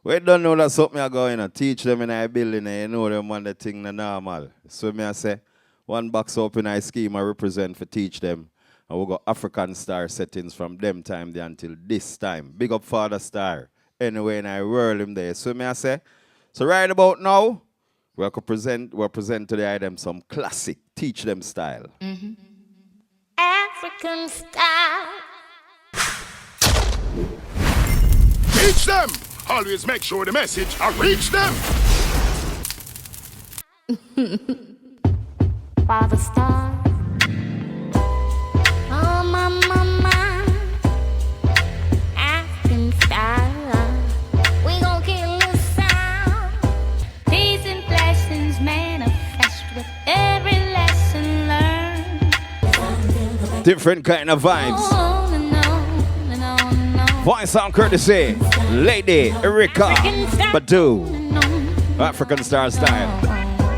We don't know that something are going to teach them in our building, you know them one the thing the normal. So me I say, one box up in our scheme I represent for teach them. And we got African star settings from them time there until this time. Big up Father Star. Anyway, and I whirl him there. So me I say, so right about now, we'll present to the item some classic, teach them style. Mm-hmm. African style. Teach them! Always make sure the message I reach them. Father Star. Oh, my. African style. We gon' kill the sound. Peace and blessings manifest with every lesson learned. Different kind of vibes. Voice sound courtesy, Lady Erika Badu. African star style.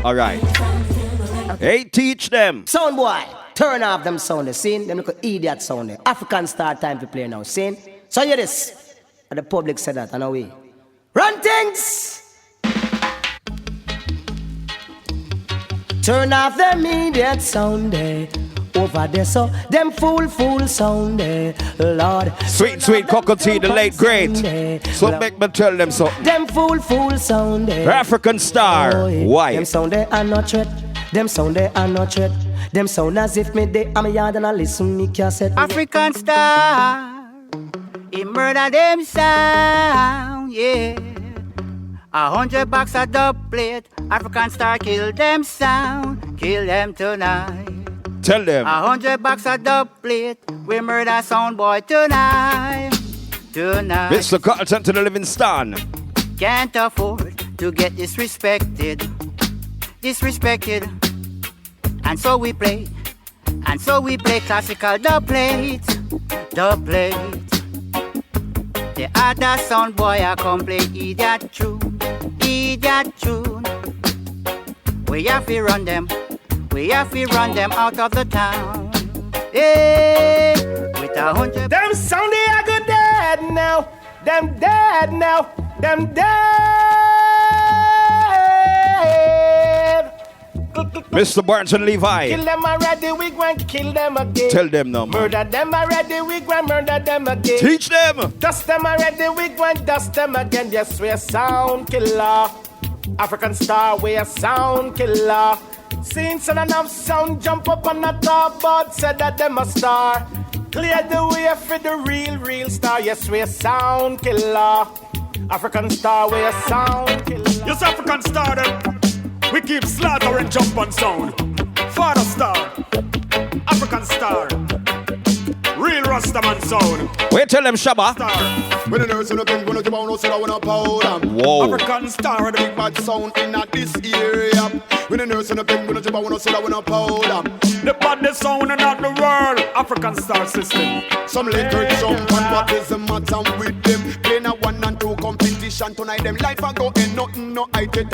All right. Hey, teach them. Sound boy, turn off them sound. Scene, them little idiot sound. African star time to play now. Scene. So hear this. And the public said that, and away. Run things. Turn off the immediate sound. Over there, so them fool sound, Lord. Sweet Cocoa Tea, the late great. So make me tell them something. Them fool sound, African star. Why? Them sound they are not threat. Them sound they are not threat. Them sound as if me they am a yard and I listen me cassette. African star, he murder them sound, yeah. 100 bucks a dubplate. African star kill them sound, kill them tonight. Tell them. 100 bucks a dubplate. We murder sound boy tonight. Mr. Carlton to the Livingston. Can't afford to get disrespected. And so we play classical dubplate. The other sound boy I come play idiot tune. We have to run them. We have to run them out of the town. Hey, with 100. Them sound they are good dead now. Them dead now. Them dead. Mr. Barnes and Levi. Kill them already, we going to kill them again. Tell them no, man. Murder them already, we going to murder them again. Teach them. Dust them already, we going to dust them again. Yes, we a sound killer. African star, we a sound killer. Seen son enough sound jump up on the top, but said that them a star. Clear the way for the real star. Yes, we a sound killer. African star, we a sound killer. Yes, African star them. We keep slaughter and jump on sound. Father star, African star, real Rastaman sound. Wait, tell them Shabba. Star. When the nurse in the pen, when the no say I wanna pound. Whoa. African star, the big bad sound in this area. When the nurse in the pen, when the no say I wanna pound. The baddest sound in the world, African star system. Some little jump and what is the matter with them? Playing a 1 and 2 competition tonight. Them life a go and nothing no tighty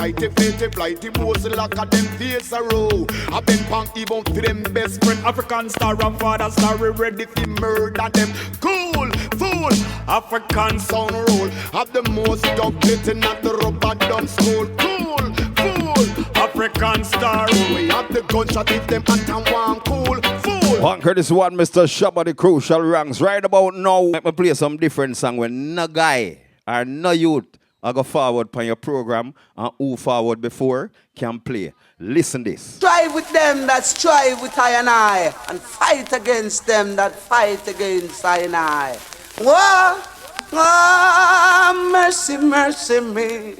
flighty boys like a them face a row. I been punk even for them best friend. African star and father star we ready to murder them. Cool, fool, African sound roll. Have the most dubplating at the rubber done school. Cool, fool, African star roll. We have the gunshot if them at and warm cool, fool. One Curtis one, Mr. Shabba the crucial ranks. Right about now, let me play some different song when no guy or no youth I go forward on your program and who forward before can play. Listen this. Strive with them that strive with I and fight against them that fight against I and I. Whoa, mercy me.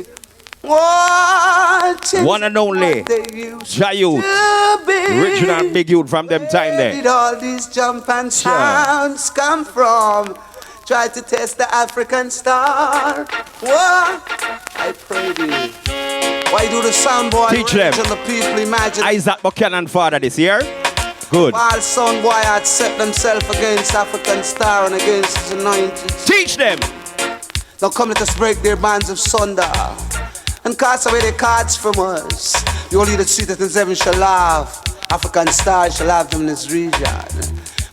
One and only Jayut, original big youth from them time there. Where did all these jump and sounds come from? Try to test the African star. What? I pray thee. Why do the sound boy teach them? And the people imagine Isaac Buchanan father this year? Good. While sound boy had set themselves against African star and against his anointed. Teach them. Now come let us break their bands of sunder and cast away their cards from us. The only that seated in heaven shall laugh. African stars shall have them in this region.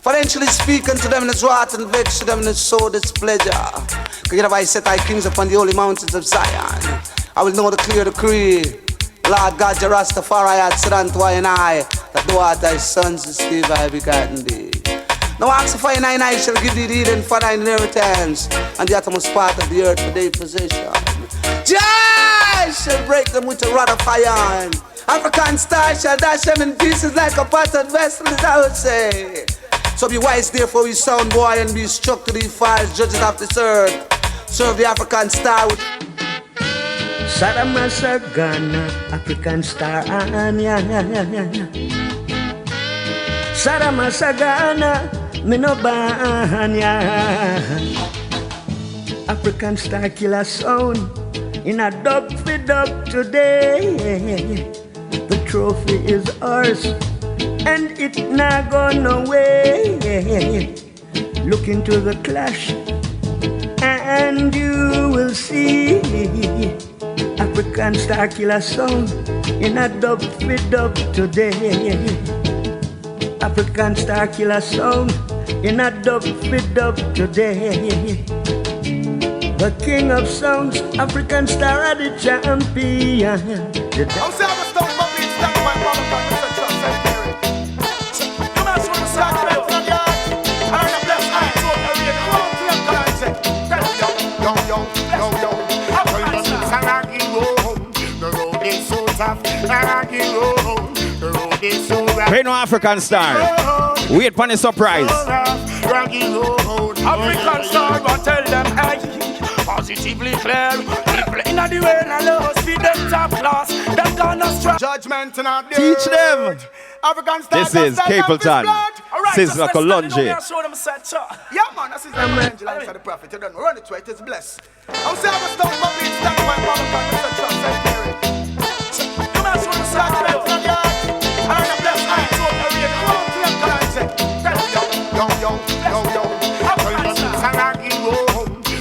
Financially speaking to them in his wrath and vex to them in his soul displeasure. Cause you know I set thy kings upon the holy mountains of Zion. I will know the clear decree. Lord God, Jah Rastafari had said unto I and I, that thou art thy sons to Steve I begotten thee. Now ask if I shall give thee the Eden for thy inheritance, and the uttermost part of the earth for thy possession. Jah shall break them with a rod of iron. African star shall dash them in pieces like a potted vessel, as I would say. So be wise therefore, you sound boy, and be struck to the fires, judges of this earth. Serve the African star with Saramasagana, African star, Saramasagana, Minobanya, African star killer sound in a dub for dub today. The trophy is ours, and it not gone away. Look into the clash, and you will see African star killer sound in a dub for dub today. African star killer sound in a dub for dub today. The king of sounds, African star are the champion. I'm saying I'm stop my beats, that's why I'm going to trust Mary. You must want to start playing from the yard. And I'm blessed, I told her, you know, to them guys, tell them, yo. African star. The road is so tough, the road is so rough. Pay no African star. Wait for the surprise. African star, but tell them, hey. Positively clear, people in the world and lost feed them top class. Them gonna strike judgment and not Teach them. African style. This is Capleton. Sizzla Colonji. Yeah, man, this is the angel inside the prophet. You don't run it to it, it's blessed. I'm saying I'm a stone for beats, that's why I'm going to trust St. Mary. You must want to start playing from the yard. And I'm blessed, I told her, you know, to them guys, yo.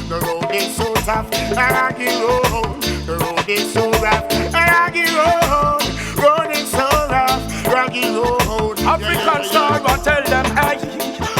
The road is so tough, rocky road. The road is so rough, rocky road. Road is so rough, rocky road. African star, but tell them, hey,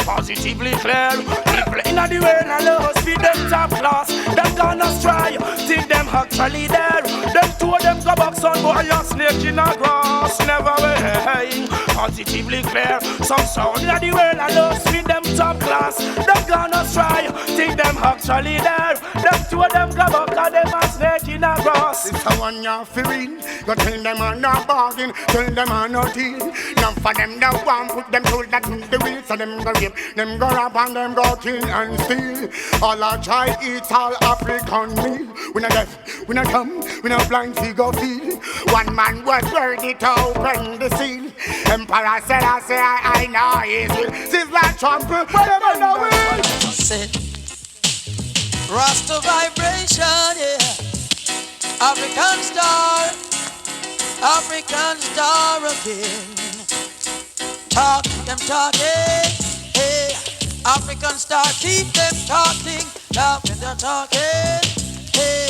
positively clear. People in the world and lost feed them top class. Them gonna try, think them actually there. Them two of them go back, son, boy, you're snake in the grass. Never way, positively clear. Some sound in the world and lost feed them top class. Them gonna try, think them actually there. Them two of them go back, and them a snake in the grass. It's a one you're feeling. You tell them I'm not bargain, tell them I'm not deal. None for them that want put them told that in the wheel. So them go rape, them go rob and them go kill and steal. All I try eat all African meal. We not deaf, we not dumb, we not blind, we go feel. One man was worthy to open the seal. Emperor said I know his will. Sizzla Trump, whatever no will. Said Rasta vibration, yeah. African star again. Talk, them talking, hey. African star, keep them talking. Now when they're talking, hey.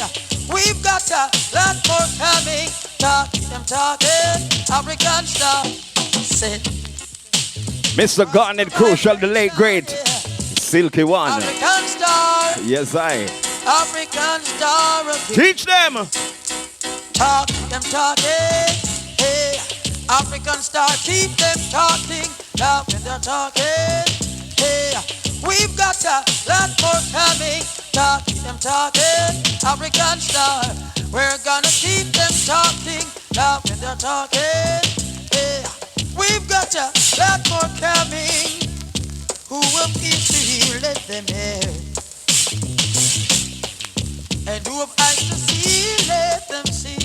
We've got a lot more coming. Talk, them talking. African star, said Mr. Garnet Crucial, the late great Silky One. African star. Yes, I. African star again. Teach them. Talk, them talking. Hey, African star, keep them talking. Now when they're talking. Hey, we've got a lot more coming. Talk, them talking. African star, we're gonna keep them talking. Now when they're talking. Hey, we've got a lot more coming. Who will keep to hear, let them hear. And who have eyes to see, let them see.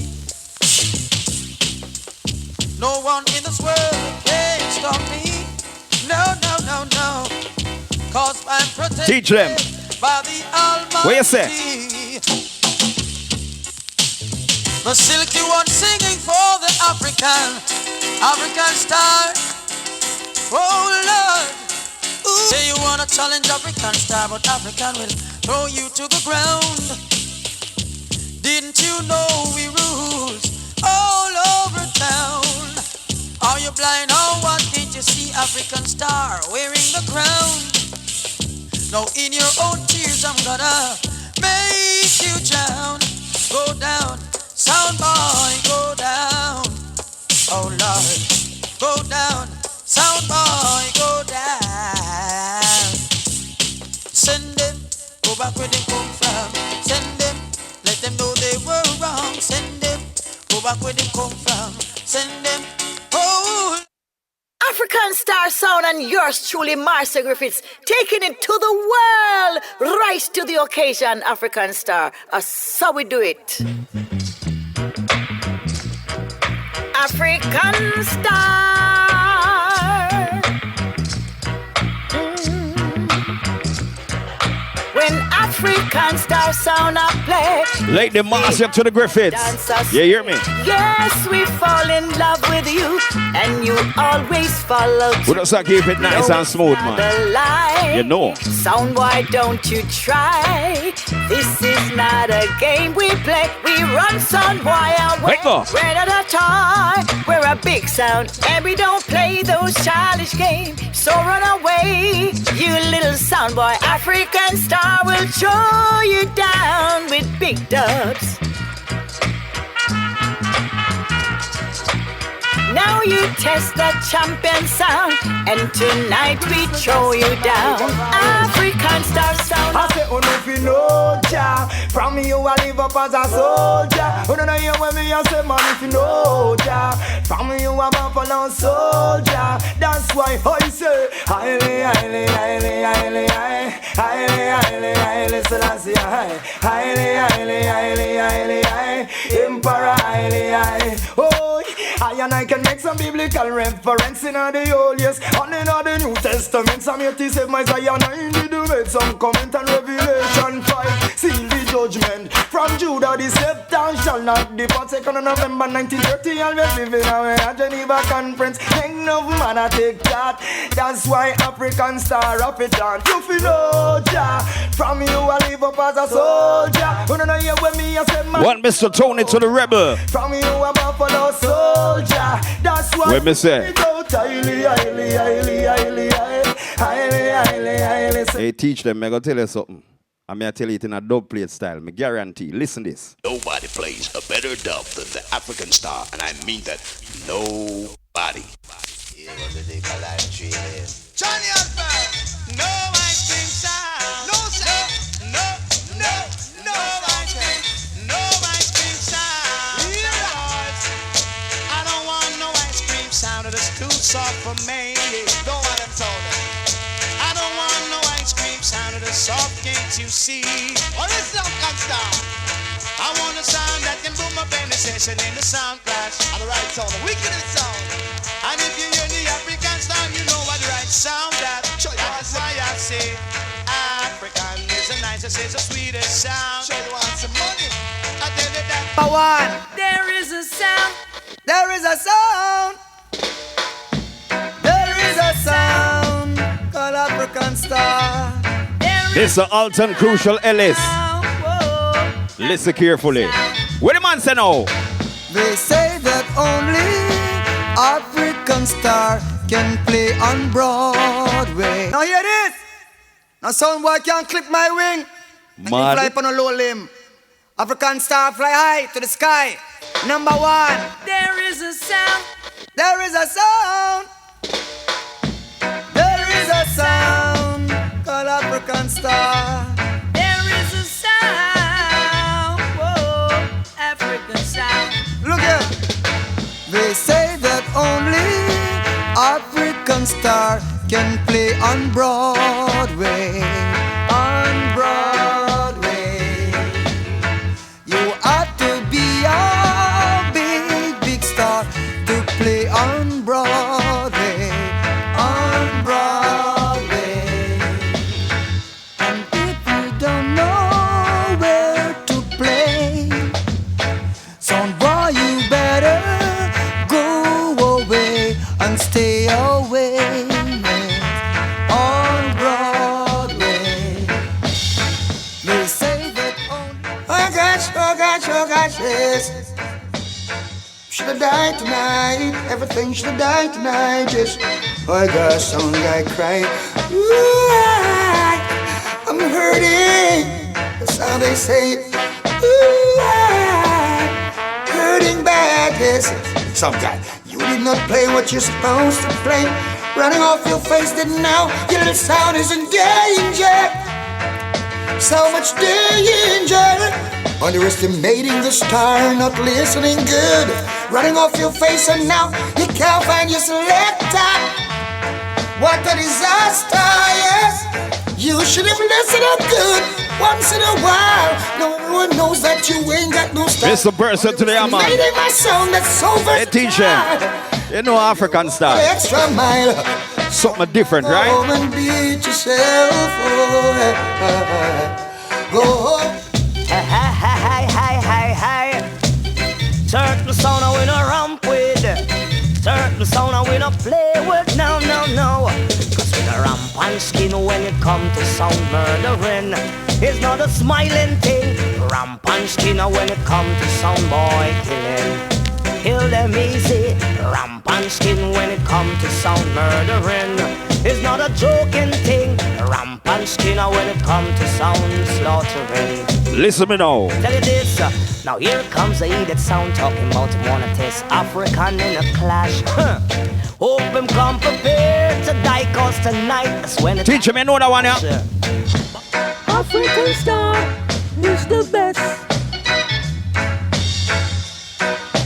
No one in this world can stop me. No. Cause I'm protected. Teach them. By the Almighty. What you say? The Silky One singing for the African star. Oh Lord. Ooh. Say you wanna challenge African star, but African will throw you to the ground. Didn't you know we rules all over town? Are you blind or what? Can't you see African star wearing the crown. Now in your own tears I'm gonna make you drown. Go down, sound boy, go down. Oh Lord, go down, sound boy, go down. Send them, go back where they come from. Send them, let them know they were wrong. Send them, go back where they come from. Send them, oh. African Star Sound and yours truly, Marcia Griffiths, taking it to the world. Rise to the occasion, African Star. So we do it. African Star. When African Star Sound I play, Like the Marcia to the Griffiths. You hear me? Yes, we fall in love with you, and you always follow. We just keep it nice and smooth, man. You know. Sound boy, don't you try. This is not a game we play. We run sound boy away. We're not a toy. We're a big sound, and we don't play those childish games. So run away, you little sound boy. African Star will show you down with big dubs. Now you test the champion sound, and tonight we throw you down. African Star Sound. I say, oh no, if you know ya, from me you a live up as a soldier. Oh no, no, you when me I say, man, if you know ya, from me you a buffalo soldier. That's why I say, highly, highly, highly, highly, highly, highly, highly, Selassie, highly, highly, highly, highly, high, Emperor, highly, high. Oh, I and I can make some biblical reference in the Old Years and in the New Testament. Some 87 Isaiah 90 do make some comment on Revelation 5. Seal the judgment from Judah, the scepter shall not depart. 2nd of November 1930, always living away at Geneva Conference. Ain't no man I take that. That's why African Star up it on. You feel no ja, from you I live up as a soldier. You know you when me I say man. One Mr. Tony to the rebel. From you a buffalo soldier. That's why what me say? Hey, teach them, I gotta tell you something. I'm gonna tell you it in a dub plate style. Me guarantee. Listen this. Nobody plays a better dub than the African Star, and I mean that. Nobody. Johnny Alpha, no ice cream sound. No sound. No ice cream. No ice cream sound. I don't want no ice cream sound. It's too soft for me. Don't want them sound. I don't want no ice cream sound. It's soft, can't you see? Or it's African Star. I want a sound that can boom up any session in the sound clash. On the right sound, the wickedest sound. And if you hear the African Star, you know what the right sound that. That's why I say African is the nicest, it's the sweetest sound. Show you want some money. I tell you that. One. There is a sound. There is a sound. There is a sound called African Star. This is Alton Crucial Ellis. Listen carefully. What the man say now? They say that only African Star can play on Broadway. Now hear this. Now sound boy can't clip my wing. And fly up on a low limb. African Star fly high to the sky. Number one. There is a sound. There is a sound. There is a sound called African Star. There is a sound. Whoa, African sound. Look here. They say that only African Star can play on Broadway. On Broadway. You ought to be a big, big star to play on Broadway. On Broadway. And if you don't know where to play, son boy, you better go away and stay away. On Broadway. They say that only. Oh gosh, yes. should have died tonight. Everything should have died tonight. Yes, oh gosh, sound like crying. Ooh, I'm hurting. That's how they say it. Ooh, hurting bad. Yes, some guy. You did not play what you're supposed to play. Running off your face, then now your little sound is in danger. So much danger. Underestimating the star, not listening good. Running off your face and now you can't find your selector. What a disaster, yes. You should have listened up good once in a while. No one knows that you ain't got no style. Mr. Person today, man. My song that's so versatile. Hey, teacher. You know African style. Extra mile. Something different, right? Go and beat yourself. Go. Hi. Certain sound I we no ramp with. Certain sound I we no play with. No. Cause we no ramp and skin when it come to sound murdering. It's not a smiling thing. Ramp and skin when it come to sound boy killing. Kill them easy. Ramp and skin when it come to sound murdering. It's not a joking thing. Ramp and skin when it come to sound slaughtering. Listen me now. Tell you this, now here comes the idiot sound talking about him wanna test African in a clash. Hope him come prepared to die cause tonight that's when it's teach him, you know that one, yeah? African Star is the best.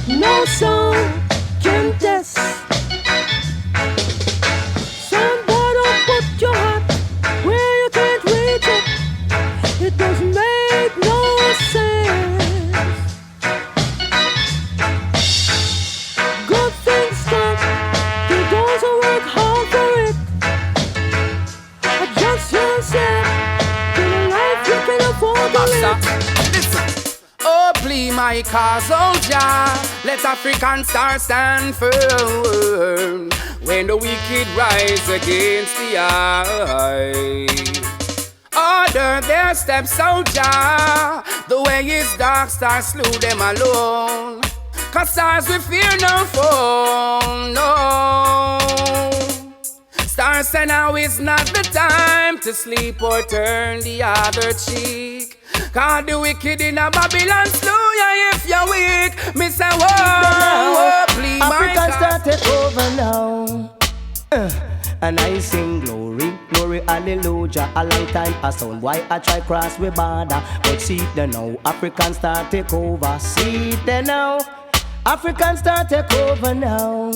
No sound can test. Somebody put your heart where you can't reach it. It doesn't make no sense. Good things come to those who work hard for it. Adjust yourself to the life you can afford to live. Oh, please, my cause, oh Jah, let African Star stand firm when the wicked rise against the eye. Order their steps, oh Jah, the way is dark, stars slew them alone. Cause stars we fear no foe, no. Stars say now is not the time to sleep or turn the other cheek. Cause the wicked in a Babylon slew ya if you're weak. Me say, whoa, please, African Star take over now. And I sing glory, glory, hallelujah. A long time pass on. Why I try cross with border? But see it there now. African Star take over. See it there now. African Star take over now.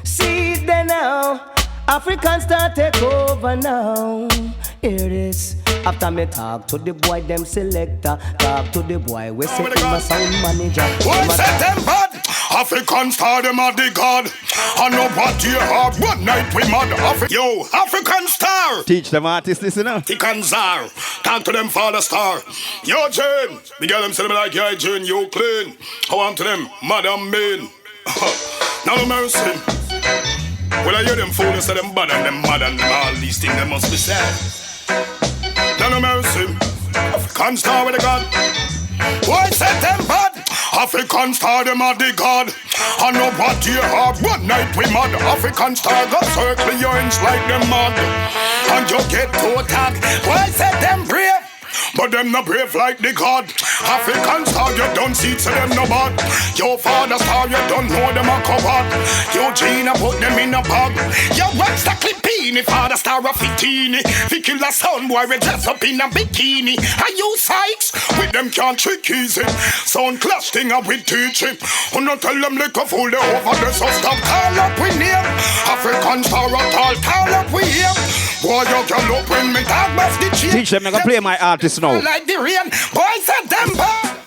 See it there now. African Star take over now. Here it is. After me talk to the boy, them selector. Talk to the boy, we say him a sound manager. Why set them bad? African Star, them are the god. I know what you have. One night we mad. Yo, African Star. Teach them artists this, you know. African Star. Talk to them, Father Star. Yo, Jane. The girl them say them like, yeah, Jane, you clean. I want to them, Madam Main. Now no mercy. Well, I hear them fools say them bad and them mad and all these things, they must be sad. Now no mercy. African Star with the God. Why set them bad? African Star, them are the God. I know what you have. One night we mad. African Star got circle your inch like them mad. And you get to attack. Why set them brave? But them not brave like the God. African Star, you don't see to them no bad. Your Father Star, you don't know them a coward. Your Gina put them in a bag. Your Wax the Clippini, Father Star of Fitini. Fi kill a son boy, we dress up in a bikini. Are you Sykes? With them can't trick easy. Sound clash thing up with teaching. Who not tell them like a fool, they over there, so stop. Call up with name. African Star at all, call up with him. Boy, you can look when me talk about the cheap. Teach them, I'm gonna play my artist now. Like the rain, boy said them bad.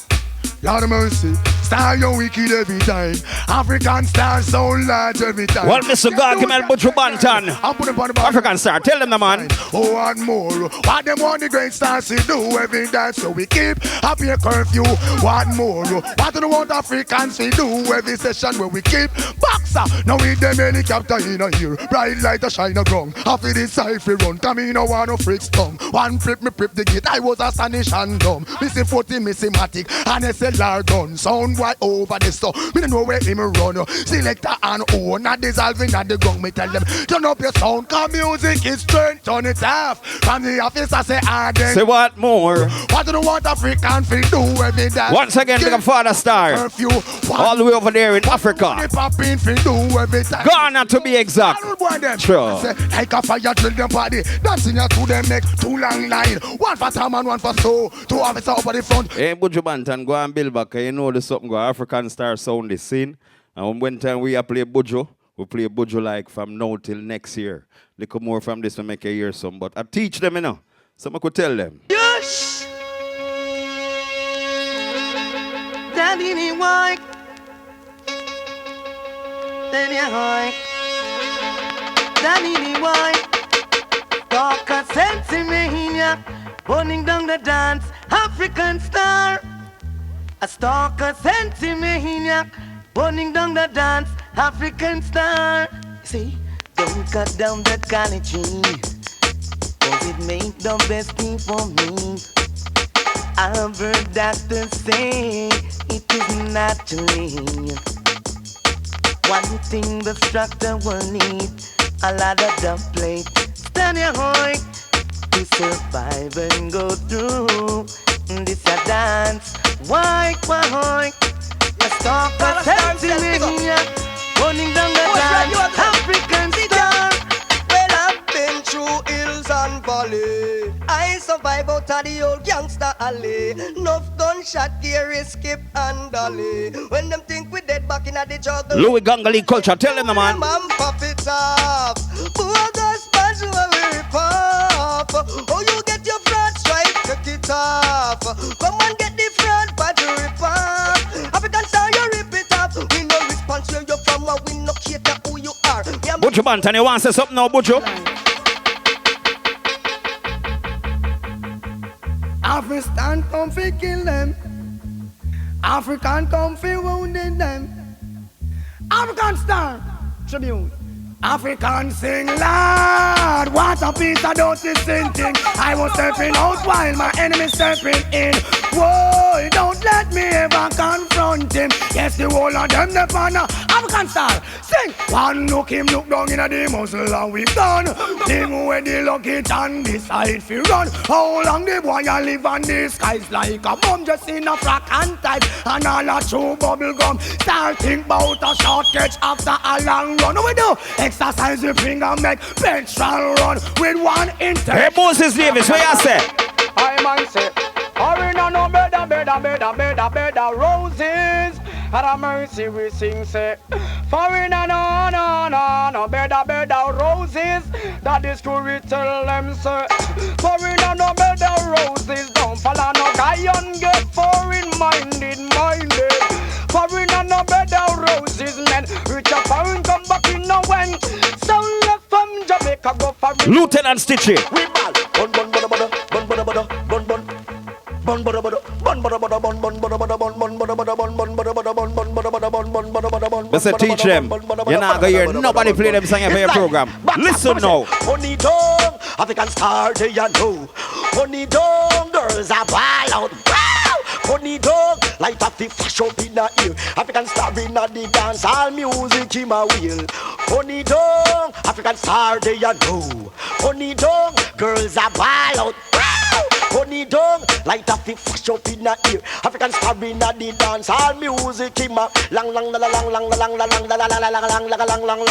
Lord of mercy, Star you wicked every time. African Star sound large every time. Well, Mr. God, give me a butcher bantan. African Star, tell them the man. Oh, and more. What them want the great stars to do every time, so we keep happy curfew. What more? What do they want Africans to do every session where we keep boxer? Now with them helicopter in a here, bright light a shine a ground. After this cipher run, come in, no one no freaks tongue. One prep the gate, I was astonished and dumb. Missing 40, missing matic, and SLR gun. Sound boy over the so. Me don't know where him run. Selector and own, not dissolving at the gong. Me tell them, turn up your sound, cause music is strength. Turn it off. From the office I say Arden. Say what more? What do you want African feel do every day? Once again, big up Father Star. Curfew. All the way over there in Africa. Ghana to be exact. Sure. Like a fire drill them body. Dancing to them neck. Two long line. One for Tom and one for Stowe. Two officers over the front. Hey, Buju Bantan, go and build back. You know the something go African Star sound is scene. And when time we play Buju, we play Buju like from now till next year. Little more from this to make a year some. But I teach them, you know. So I could tell them. Yes! Daddy, white. Daddy, white. Daddy, white. Talk a sense in me, burning down the dance, African Star. A stalker sense in me, burning down the dance, African Star. See, don't cut down the college tree, cause it make the best thing for me. I've heard doctors say it is naturally. One thing the structure will need, a lot of dubplate. Stand your hoik to survive and go through this a dance. Why, hoik? Let's talk about Tanzania, running down the dance, African Star. Well, I've been through hills and valley. I survive out of the old gangster alley. Enough gunshot, Gary, skip and dolly. When them think we dead back in the jungle. Louis Gangali culture, tell them, man. Man, pop it up. Bogus badge will rip off. Oh, you get your front stripe, take it off. Come on, get the front badge rip off. African Star, you rip it off. We no response where you're from, and we no cater who you are. Buju Bantan, you want to say something now, Buju? African come fi kill them. African come fi wounded them. African Star Tribute. African sing loud. What a piece of dirty sin thing. I was stepping out while my enemy stepping in. Whoa, don't let me ever confront him. Yes, the whole of them the partner. African Star, sing. One look him look down in the muzzle and we gone. Him where the lucky and decide fi run. How long the boy a live on the skies like a bomb just in a frack and type and all a true bubble gum. Start think about a short catch after a long run. What we do? Exercise the finger and make petrol run with one intent. Hey, Moses Davis, what you say? I man say, Arena no better roses. At a mercy we sing say, Foreigner no better roses. That is true we tell them say. Foreigner no better roses. Don't follow no guy and get foreign minded. Foreigner no better roses, men. Rich a foreign come back in no when. Sound left from Jamaica go for Lieutenant Stitchy. We ball. Listen, teach them. You're not going to hear nobody play them song for your program. Listen now. Honey dog, African Star, do you know? Honey dog, girls are ball out. Honey dog, light up the flash up in the ear. African Star in the dance, all music in my wheel. Honey dog, African Star, do you know? Honey dog, girls are ball out. Honey dog, light up the flash up in the ear. African Star in the dance, all music in my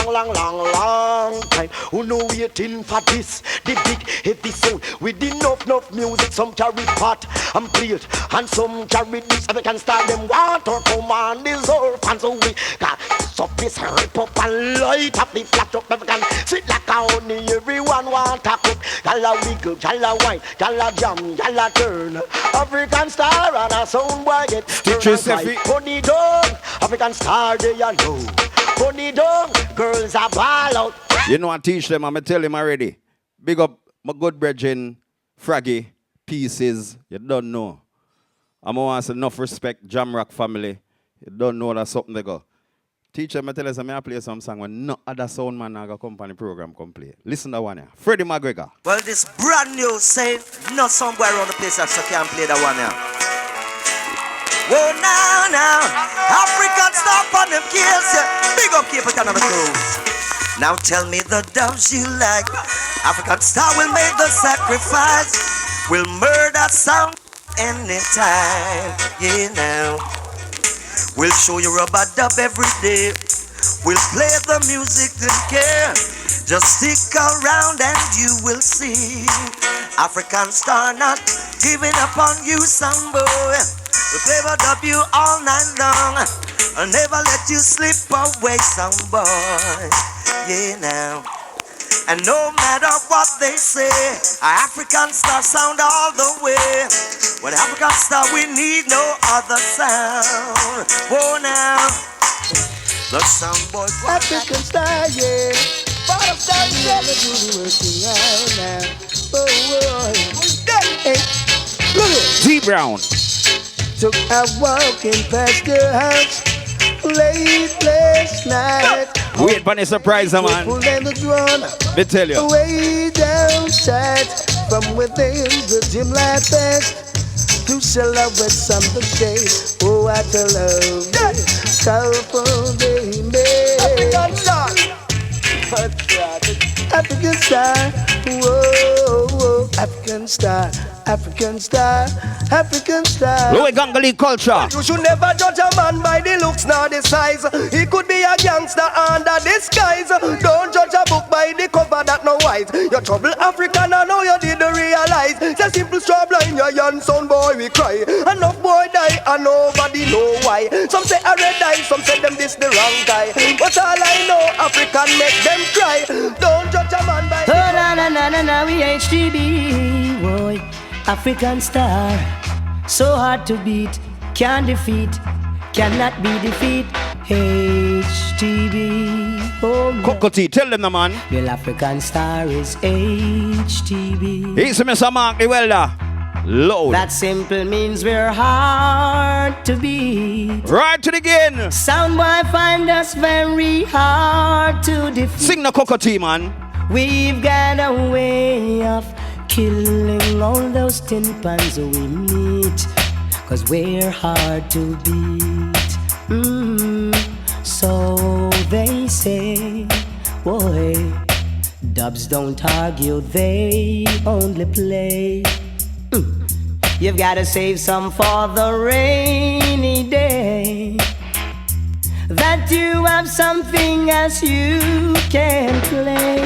long time. Who know waiting for this? The big heavy sound with enough music. Some carry pot and plate, and some carry this. African Star them water command deserve, and so we got surface rip up and light up the flash up. African sit like a honey, everyone want a cook. Gala wiggle, gala wine, gala jam. Y'all turn African Star and a sound boy get Honey dog, African Star, do you know? Honey dog, girls are ball out. You know I teach them, I'm going to tell him already. Big up my good brethren, Fraggy, Pieces, you don't know. I'm going to ask enough respect, Jamrock family. You don't know that's something they go. Teach them, I tell us, I play some song when no other sound man or company program can play. Listen to one here. Freddie McGregor. Well, this brand new say, no somewhere around the place that so can play that one here. Whoa, now, African star on them kills, yeah. Big up, keep it on the crew. Now tell me the dubs you like. African star will make the sacrifice. Will murder sound anytime. Yeah, now. We'll show you rubber dub every day. We'll play the music and care. Just stick around and you will see. African star not giving up on you, some boy. We'll play the dub you all night long. I'll never let you slip away, some boy. Yeah, now. And no matter what they say, African star sound all the way. When African star, we need no other sound. Whoa, now. The sound boy. African star, yeah. Bottom star, yeah. Working out now. Oh, hey, look at D Brown. Took a walk in past your house late last night. Wait for the surprise, man. Me tell you. Way down south, from within the dim light past, to silhouette something shade. Oh, what a love, colorful baby. African star, African star, whoa, whoa, African star. African star, African star. Louis Gangali culture. You should never judge a man by the looks nor the size. He could be a gangster under disguise. Don't judge a book by the cover, that no wise. Your trouble African, I know you didn't realize. It's a simple straw blind, your young son boy we cry. Enough boy die and nobody know why. Some say a red eye, some say them this the wrong guy. But all I know, African make them cry. Don't judge a man by the oh, na, we HTB, boy. African star, so hard to beat, can't defeat, cannot be defeat. HTB, oh man. Cocotti, tell them the man. Well, African star is HTB. He's Mr. Mark the Welder. Load. That simple means we're hard to beat. Right to the again. Sound boy find us very hard to defeat. Sing the Cocotti, man. We've got a way of killing all those tin pans we meet, 'cause we're hard to beat. So they say, boy, dubs don't argue, they only play. You've gotta save some for the rainy day, that you have something as you can play.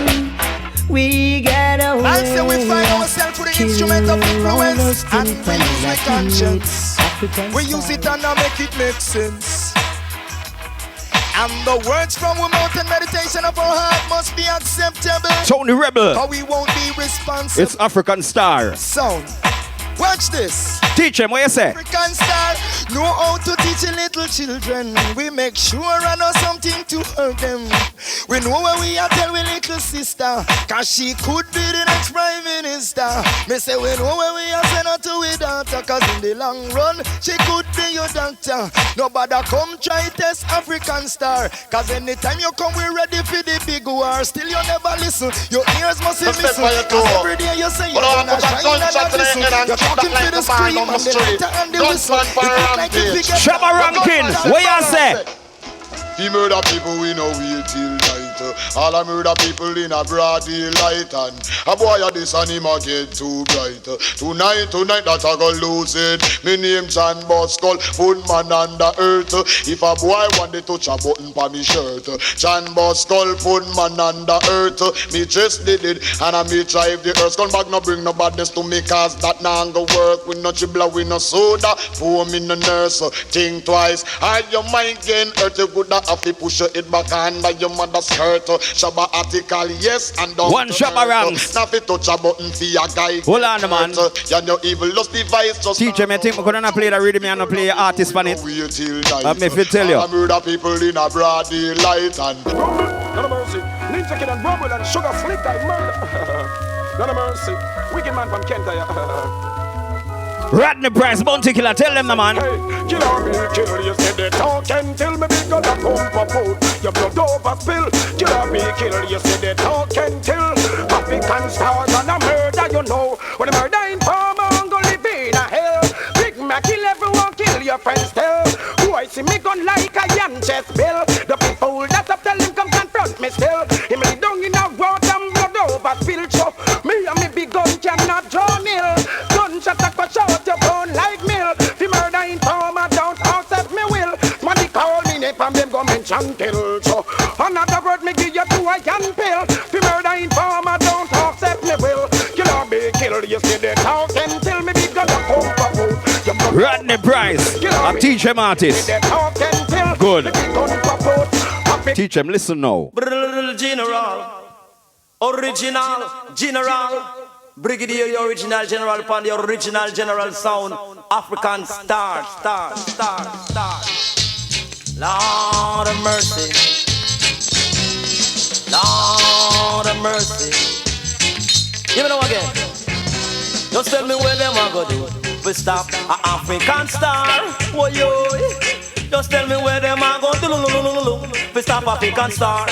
We get away. I say we find ourselves with the instrument of influence, and we use the conscience. We use it and now make it make sense. And the words from our mouth and meditation of our heart must be acceptable. Tony Rebel. Or we won't be responsible. It's African Star. Sound. Watch this. Teach him, what you say? African star, know how to teach little children. We make sure I know something to hurt them. We know where we are tell we little sister, 'cause she could be the next prime minister. Me say we know where we are send her to we daughter, 'cause in the long run, she could be your doctor. Nobody come try test African star, 'cause anytime you come we ready for the big war. Still you never listen, your ears must be missing. 'Cause every day you say you're gonna shine and not listen. You're talking to the screen and the lighter and the whistle. It look like you forget. Shabba Rankin, what you say? He murder people, we know wait till night. All I murder people in a broad daylight. And a boy at this and him a get too bright. Tonight, that I go lose it. Me name John Boskull, put man under earth. If a boy want to touch a button pa me shirt, John Boskull, put man under earth. Me just did it, and I me drive the earth. Come back, no bring no badness to me, 'cause that nah go work. We no chibla, we no soda. Pour me no nurse, think twice. I your mind gain hurt, you good have to push it back under your mother's skirt. Shabba article, yes, and don't. One Shabba ranks. Now fit touch a button for your guy. Hold on, man. You're no evil, lost device. Just teacher, me think we couldn't play the rhythm and play artist on it. Wait till night. Let me tell you. I murder people in a broad daylight and. None of mercy. Ninja Kid and Rumble and Sugar Slick I murder. None of mercy. Wicked man from Kent. Rodney Price, Bounty Killer, tell them the man. Hey, killer me, kill you, say they talk and tell me because I come for food. Your blood over spill. Killer me, kill you, say they talk and tell. African stars and a murder, you know. When a murder in Palma, I'm gonna live in a hell. Big Mac, kill everyone, kill your friends, tell. Who boy see me gun like a yam chest bill. The people that up tell him come confront me still. Him lay down in a road and blood over spill. So me and me big gun cannot draw nil. Gunshot a cut out your bone like mill. Fi murder informer don't accept me will. Money call me name from them go mention kill. So another word me give you to a yan pill. Fi murder informer don't accept me will. Killer be killed. You see the talk until me big gun a pump a foot. Rodney Price, I teach him artist. Good. Teach him, listen now. General, General, Brigadier, original general upon the original general sound, African star. Lord of mercy, Lord of mercy. Give me now again. Just tell me where them are gonna do. We stop a African star. Whoa, yo. Just tell me where them are going to. We stop African star.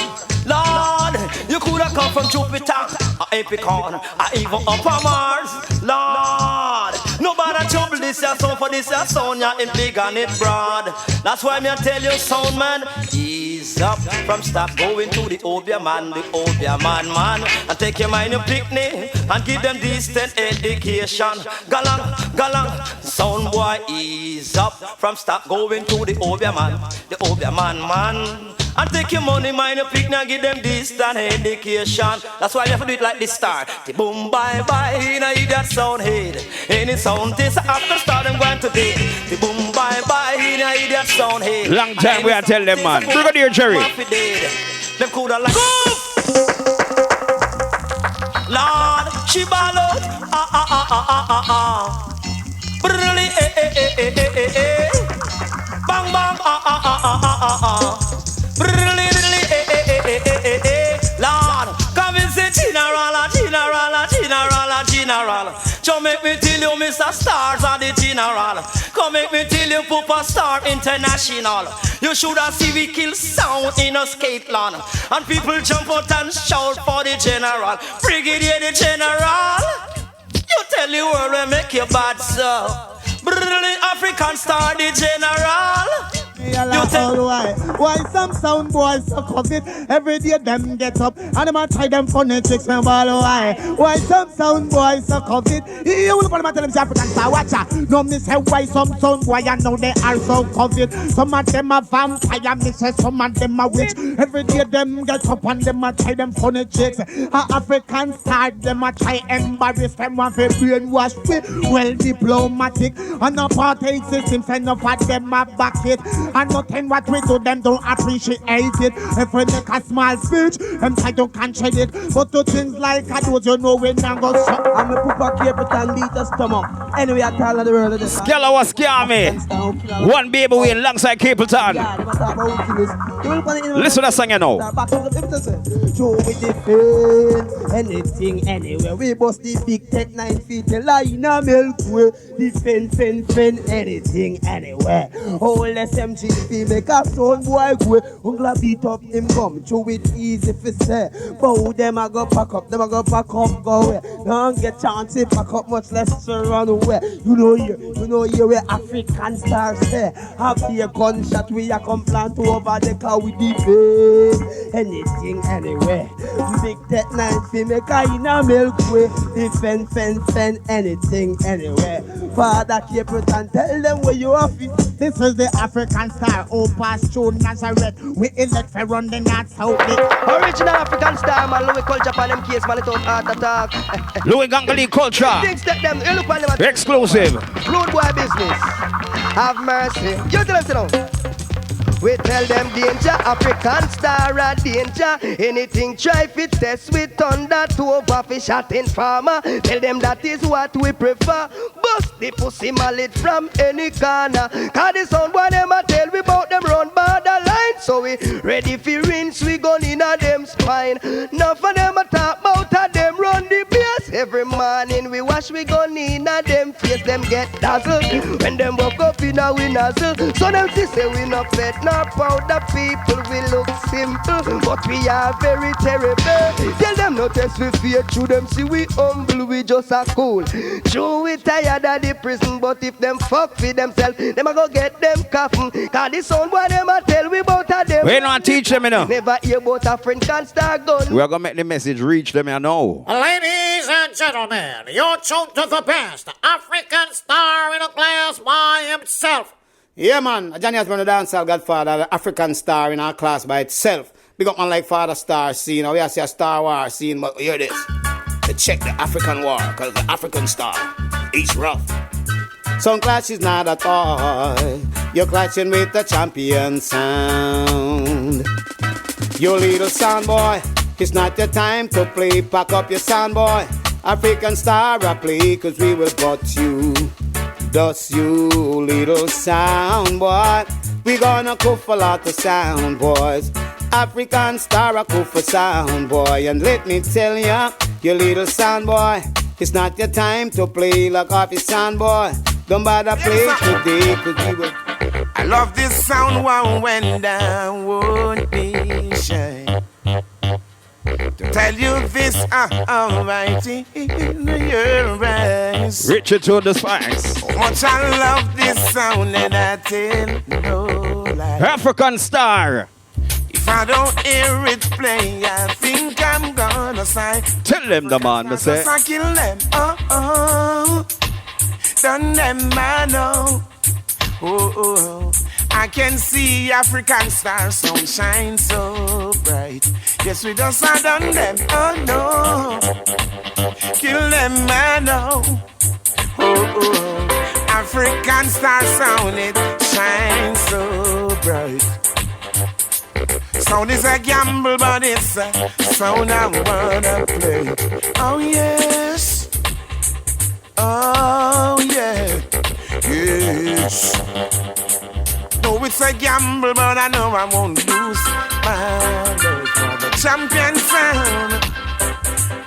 Lord, you could have come from Jupiter, a Epicon, or even up on Mars. Lord, nobody trouble this your sound for this your sound. You're in big and it broad. That's why me I tell you, sound man, ease up from stop going to the Obia man, man. And take your mind, your picnic, and give them decent education. Galang, sound boy, ease up from stop going to the Obia man. And take your money, mind your picnic, and give them decent education. That's why you have to do it like this star. The boom, bye, you know, that sound head. Any sound, this after start, I'm going to be. The boom, bye, you know, that sound head. Long time we are telling them, man. Brigadier Jerry. Them could have like, Lord, she ball out. Brrrly, bang, bang, Lord, come and say General. So make me tell you, Mr. Stars are the General. Come make me tell you, Papa Star International. You should have seen we kill sound in a skate land. And people jump out and shout for the General. Brigadier the General. You tell the world we make you bad, sir. Brrrly, African Star the General. You tell why some sound boys suck of it. Every day them get up and them a try them funny tricks and ball why some sound boys suck of it. You will put them and tell them African Star watch out. No me say why some sound boy and now they are so covered. Some of them are vampire, me say some of them are witch. Every day them get up and them a try them funny tricks. African Star them a try embarrass them one for brainwash me. Well diplomatic and apartheid system send up at them a back it. And nothing what we do, them don't appreciate it. If we make a small speech, them try to cancel it. But to things like I do, you know we not go shut. I'm a pooper captain, beat a stomach. Anyway, I tell the world of this. Skella was scammy. One baby win alongside Capleton. Listen to that song, you know. So we defend anything, anywhere. We bust the big tech 9 feet, the line of milk way. Defend anything, anywhere. Oh, let's MGP make a sound boy go. Ungla beat up him come through it easy for say. But them a go pack up, go away. Don't get chance to pack up, much less to run away. You know here where African stars say. Happy a gunshot we a come plant over the car with the face. Anything anywhere. Big tech 9 fi make a in a milk way. Defend anything anywhere. Father keep it and tell them where you are. This is the African Star, who passed through Nazareth. We elect for run the north south. Original African Star, man. Louis culture for them case, man. It don't heart attack. Louis Gangali culture. Things that them, you look on them. Exclusive. Rude boy business. Have mercy. You tell them to know. We tell them danger, African Star a danger. Anything try fit test with thunder to over fish shot in farmer. Tell them that is what we prefer. Bust the pussy mallet from any corner. Cause the sound boy them a tell we about them run borderline. So we ready for rinse, we gun in a them spine. None for them a talk about a them run the base. Every morning we watch flash we gon' in a them face, them get dazzled. When them walk up in a we nozzle, so them see say we not fed, not powder people, we look simple, but we are very terrible. Tell them no test we fear, through them see we humble, we just a cool. True we tired of the prison, but if them fuck for themselves, them a go get them coffin. Cause the sound boy them a tell we about a them. We not teach them, you know. Never hear about a friend can start gun. We are gonna make the message reach them, you know. Ladies and gentlemen, you're tuned to the best African star in a class by himself. Yeah, man. Johnny has been a dancehall godfather, the African star in our class by itself. Big up man like Father Star scene. We have see a Star Wars scene, but hear this. To check the African war, because the African star is rough. Some clash is not a toy. You're clashing with the champion sound. You little sound boy, it's not your time to play. Pack up your sound boy. African star I play, cause we will got you. Dust you little sound boy. We gonna cook a lot of sound boys. African star I cook for sound boy. And let me tell ya, you little sound boy, it's not your time to play. Lock off your sound boy. Don't bother play today, cause we will. I love this sound one when I won't be shy. To tell you this, alright in your eyes. Richard to the Sparks. How much I love this sound and I tell no lie. African star. If I don't hear it play, I think I'm gonna sigh. Tell them the man to say. I kill them, done them, I know. Oh, I can see African star sunshine so bright. Yes, we just are done them, oh no. Kill them, I know. Oh, African star sound, it shines so bright. Sound is a gamble, but it's a sound I wanna play. Oh yes, oh yeah, yes. No, it's a gamble, but I know I won't lose my love for the champion sound.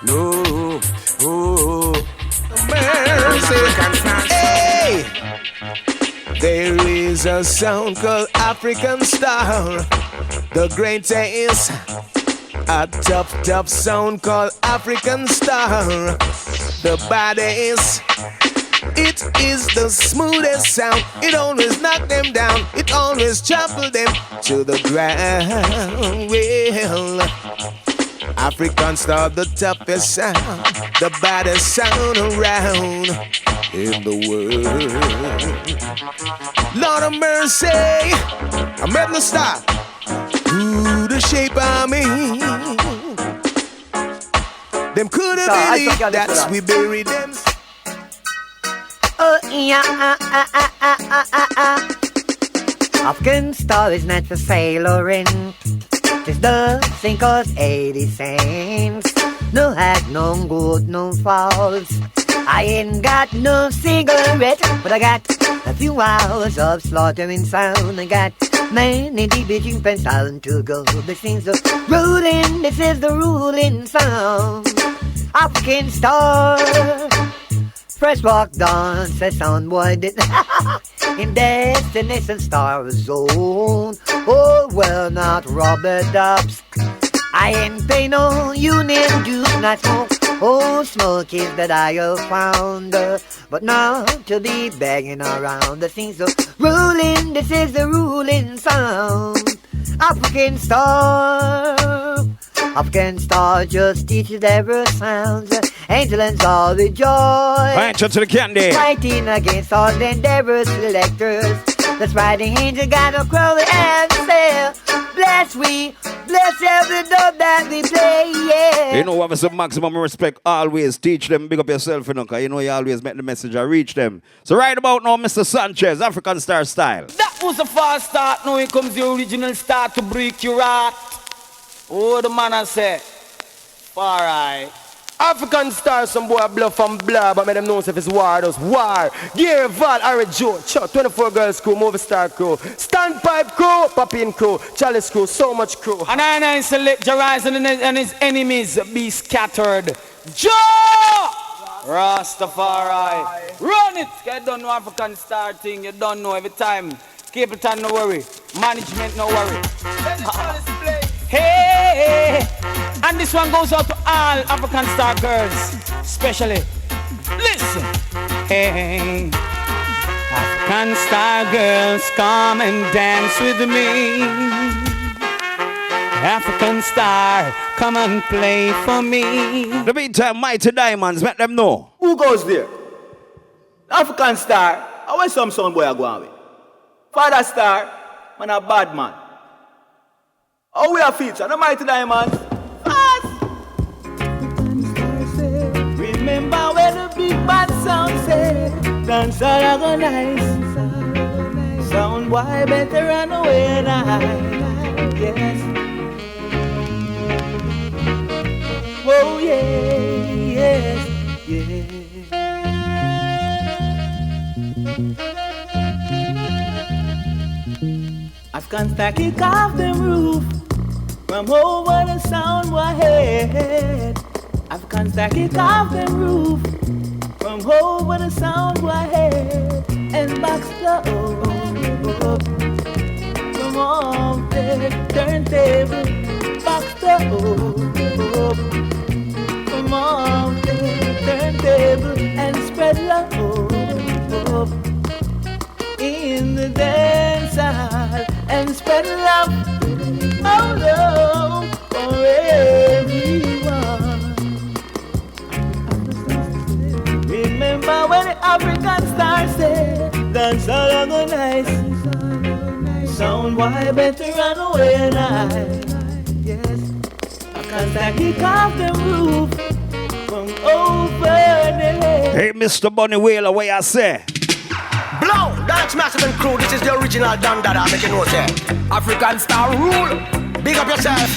No, oh, mercy. Hey, there is a sound called African Star. The greatest, a tough sound called African Star. The baddest, it is the smoothest sound. It always knock them down. It always trample them to the ground. Well, African Star, the toughest sound, the baddest sound around in the world. Lord of mercy, I'm at the star. Ooh, the shape of me. Them couldn't believe that we buried them. Oh, yeah, African star is not for sailoring. Just the thing cost 80 cents. No hat, no good, no falls. I ain't got no cigarette, but I got a few hours of slaughtering sound. I got many beating pen sound to go. This thing's the ruling, this is the ruling sound. African star, fresh walk dance, a sound boy did in destination star zone. Oh well, not Robert Dubs. I ain't pay no union dues, not smoke. Oh, smoke is that I have found, but not to be begging around. The things of ruling, this is the ruling sound. African star, African star just teaches every sound. Angel and all rejoice. Right to the candy. Fighting against all the endeavors selectors. That's why the angel got a crowley and say, bless we, bless every dub that we play, yeah. You know, have some maximum respect. Always teach them, big up yourself, you know, because you know you always make the message and reach them. So right about now, Mr. Sanchez, African Star Style. That was a fast start. Now here comes the original start to break your heart. Oh, the man I say, alright. African Star, some boy bluff and blah, but make them know if it's war, those war. Gear, Val, Harry Joe, Chuck, 24 girls crew, movie star crew, standpipe crew, Papin crew, Chalice crew, so much crew. And I select Jarise and his enemies be scattered. Joe! Rastafari. Run it. You don't know African Star thing. You don't know every time. Capleton, no worry. Management, no worry. Hey. And this one goes out to all African Star girls. Especially. Listen. Hey. African Star girls, come and dance with me. African Star, come and play for me. The meantime, Mighty Diamonds, let them know. Who goes there? African Star, I want some sound boy I go on with. Father Star, man a bad man. How we are featured, the Mighty Diamonds. Fast! Remember when the big bad sound said, dance all organize. Sound boy better run away now. Yes. Oh yeah, yes, yeah. African Star kick off the roof from over the sound boy head. African Star kick off the roof from over the sound boy head and BOXER from off the turntable. BOXER from off the turntable and spread love in the dance hall and spread love all over for everyone. Remember when the African Star said, dance all organize. Sound boy better run away now. Yes, I can't kick off the roof from over the head. Hey, Mr. Bunny Wailer, what I say? Blow, Dance Massive and Crew, this is the original Don Dada, make you know, say. African Star rule, big up yourself.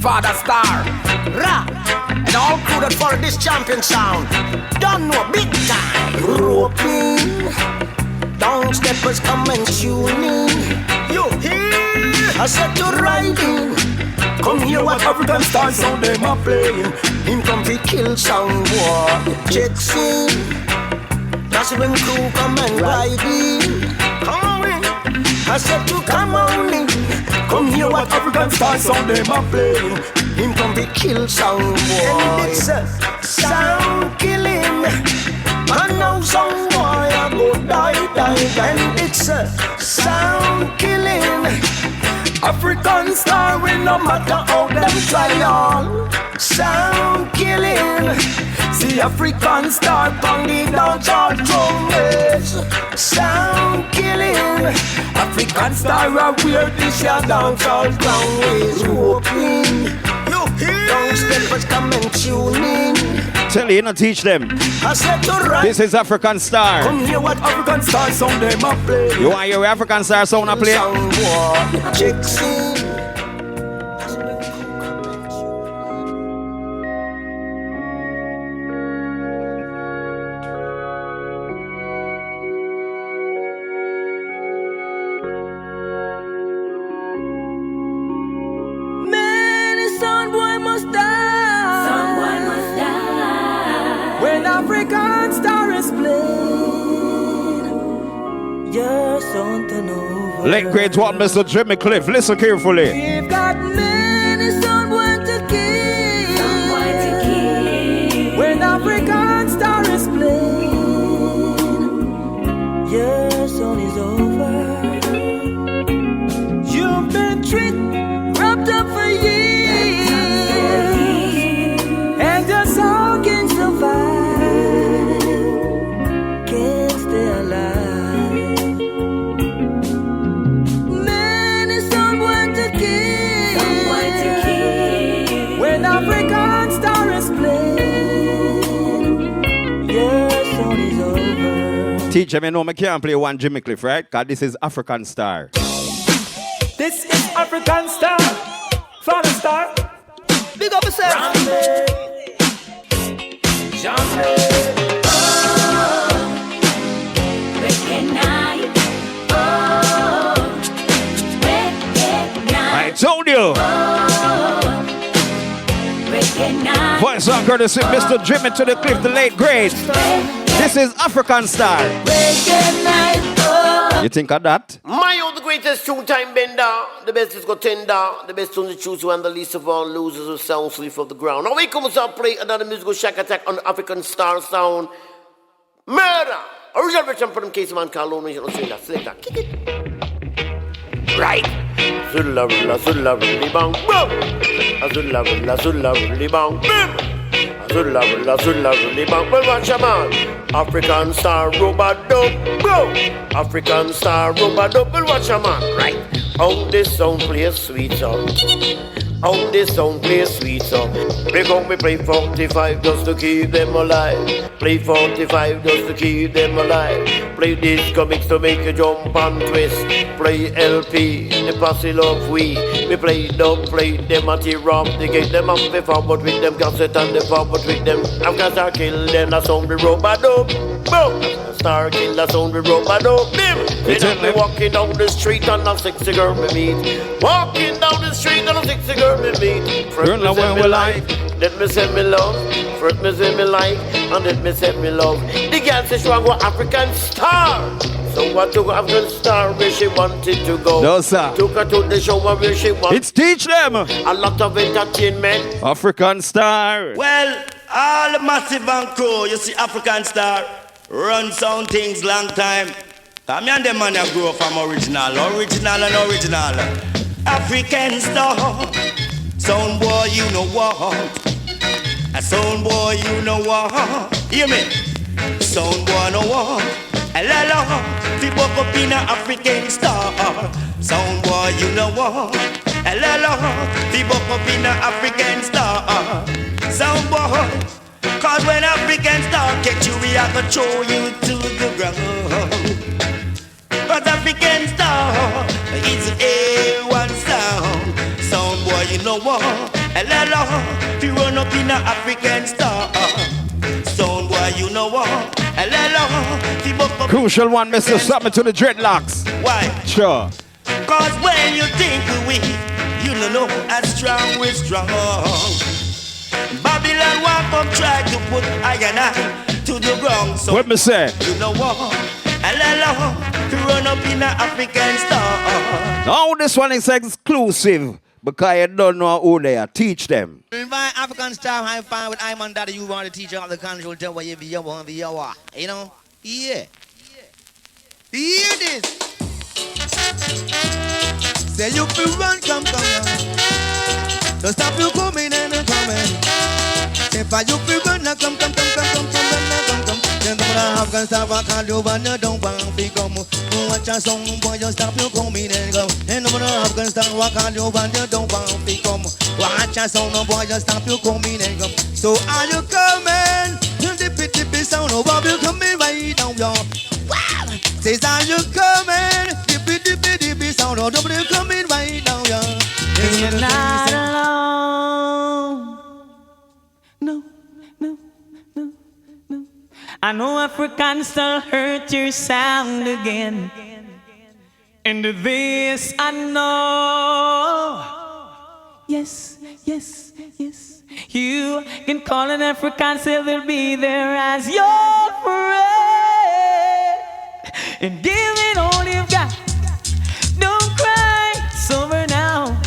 Father Star, Ra, and all crew that follow this champion sound. Don't know, big time. Roping, down steppers come and tune in. You hear? I said to riding. Come here, what African Star sound them a playing. Him come to kill sound boy. Checks in. That's when crew come and ride in. Come on in. I said to come on in. Come here, what African Star sound them a playing. Him come to kill sound boy. And it's a sound killing. And now sound boy I go die. And it's a sound killing. African Star will no matter how them try on. Sound killing. See African Star on the dancehall drums. Sound killing. African Star are wear this your dancehall crown is walking. You hear? Downsteppers come and tune in. Tell you, not teach them. I said to right. This is African Star. Come hear what African Star sound them a play. You want your African Star sound a play? Sound war, chicks in. African Star is played. Your son turn over. Late grade one, Mr. Jimmy Cliff. Listen carefully. We've got many someone to kill. When African Star is played, your son is over. You've been tricked, wrapped up for years, and your soul can survive. African Star is playing. Your song is over. Teacher, me know me can't play one Jimmy Cliff, right? Because this is African Star. This is African Star. Father Star. Big up yourself. Oh, recognize. Oh, recognize. I told you. Oh, recognize. This one courtesy Mr. Jimmy to the cliff, the late great. This is African Star. You think of that? My old the greatest two-time bender. The best is got tender. The best on the choose one, the least of all losers who sound sweep off the ground. Now we come to play another musical shack attack on the African Star sound. Murder. Original version for them case man called Lone Nation Australia. Select that. Kick it. Right. Azula, really bang. Boom. Azula, really bang. Boom. Azula, really bang. Well, watch a man. African Star robot dub. Boom. African Star robot dub. Well, watch a man. Right. On this sound play a sweet song. On this song play a sweet song. Because we play 45 just to keep them alive. Play 45 just to keep them alive. Play disco mix to make you jump and twist. Play LP, the posse love we play dubplate, them at the romp. They get them up the forward with them cassette and the forward with them. I'm gonna start kill them, that's on the robot dub. Boom! Star kill, that's on the robot dub. They don't be walking down the street and a sexy girl me meet. Walking down the street and a sexy girl me meet. First me say me like, then me say me love. First me say me like, and then me say me love. The girl says she want to go African Star. So what took African Star where she wanted to go? No, sir. Took her to the show where she wanted. It's teach them. A lot of entertainment. African Star. Well, all the massive and crew, you see African Star run sound things long time. Me and them man I grew up from original. African Star. Sound boy, you know what? A sound boy, you know what? Hear me? Sound boy, know what? Hello, we woke up in a African Star. Sound boy, you know what? Hello, we woke up in a African Star. Sound boy, cause when African Star catch you, we are gonna throw you to the ground. Cause African Star is A1 sound. Sound boy, you know what? Hello, we run up in a African Star. Sound boy, you know what? Hello, we woke up. Crucial one, Mr. Something to the dreadlocks. Why? Sure. Cause when you think we, you know as strong we're strong. Babylon walk up, try to put I and I to the ground. So what me say? You know what? Hello, to run up in an African Star. Now this one is exclusive because you don't know who they are. Teach them. Invite African Star high five with I'm on that you want to teach all the control tell what you want, you know? Yeah. Hear this. Say you feel run, come. Don't stop you coming and coming. If I you feel run, come. Then the African Star I call you when you don't want to come. Watch a song, boy, just stop you coming and go. And the African Star I call you when you don't want to come. Watch a song, boy, just stop you coming and go. So are you coming? The pity sound of you coming right now, yo. Says are you coming? The pity sound of you coming right now, yo. You're not alone. No. I know African Star hurt your sound again. And this I know. Yes. You can call an African Star, they'll be there as your friend. And give it all you've got. Don't cry, it's over now.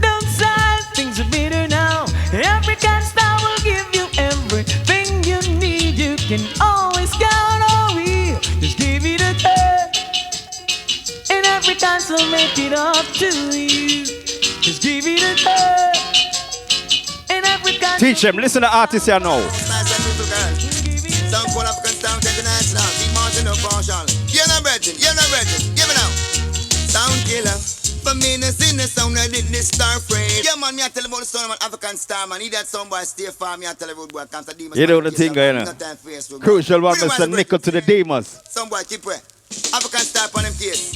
Don't sigh, things are better now. African Star will give you everything you need. You can always count on me. Just give it a touch, and African Star will make it up to you. Just give it a touch, and African. Teach them. Listen to artists you know. Some call African Star International. Be marching up partial. You're not ready. Give it out. Sound killer. For me, no sing the sound I did this Star Afraid. Yeah, man, me I tell you about the sound of an African Star, man. He that sound boy stay far, me I tell you about boy comes to Demas. You know the thing, you know. Crucial one, Mr. Nickel to the Demas. Some boy keep way. African Star on them case.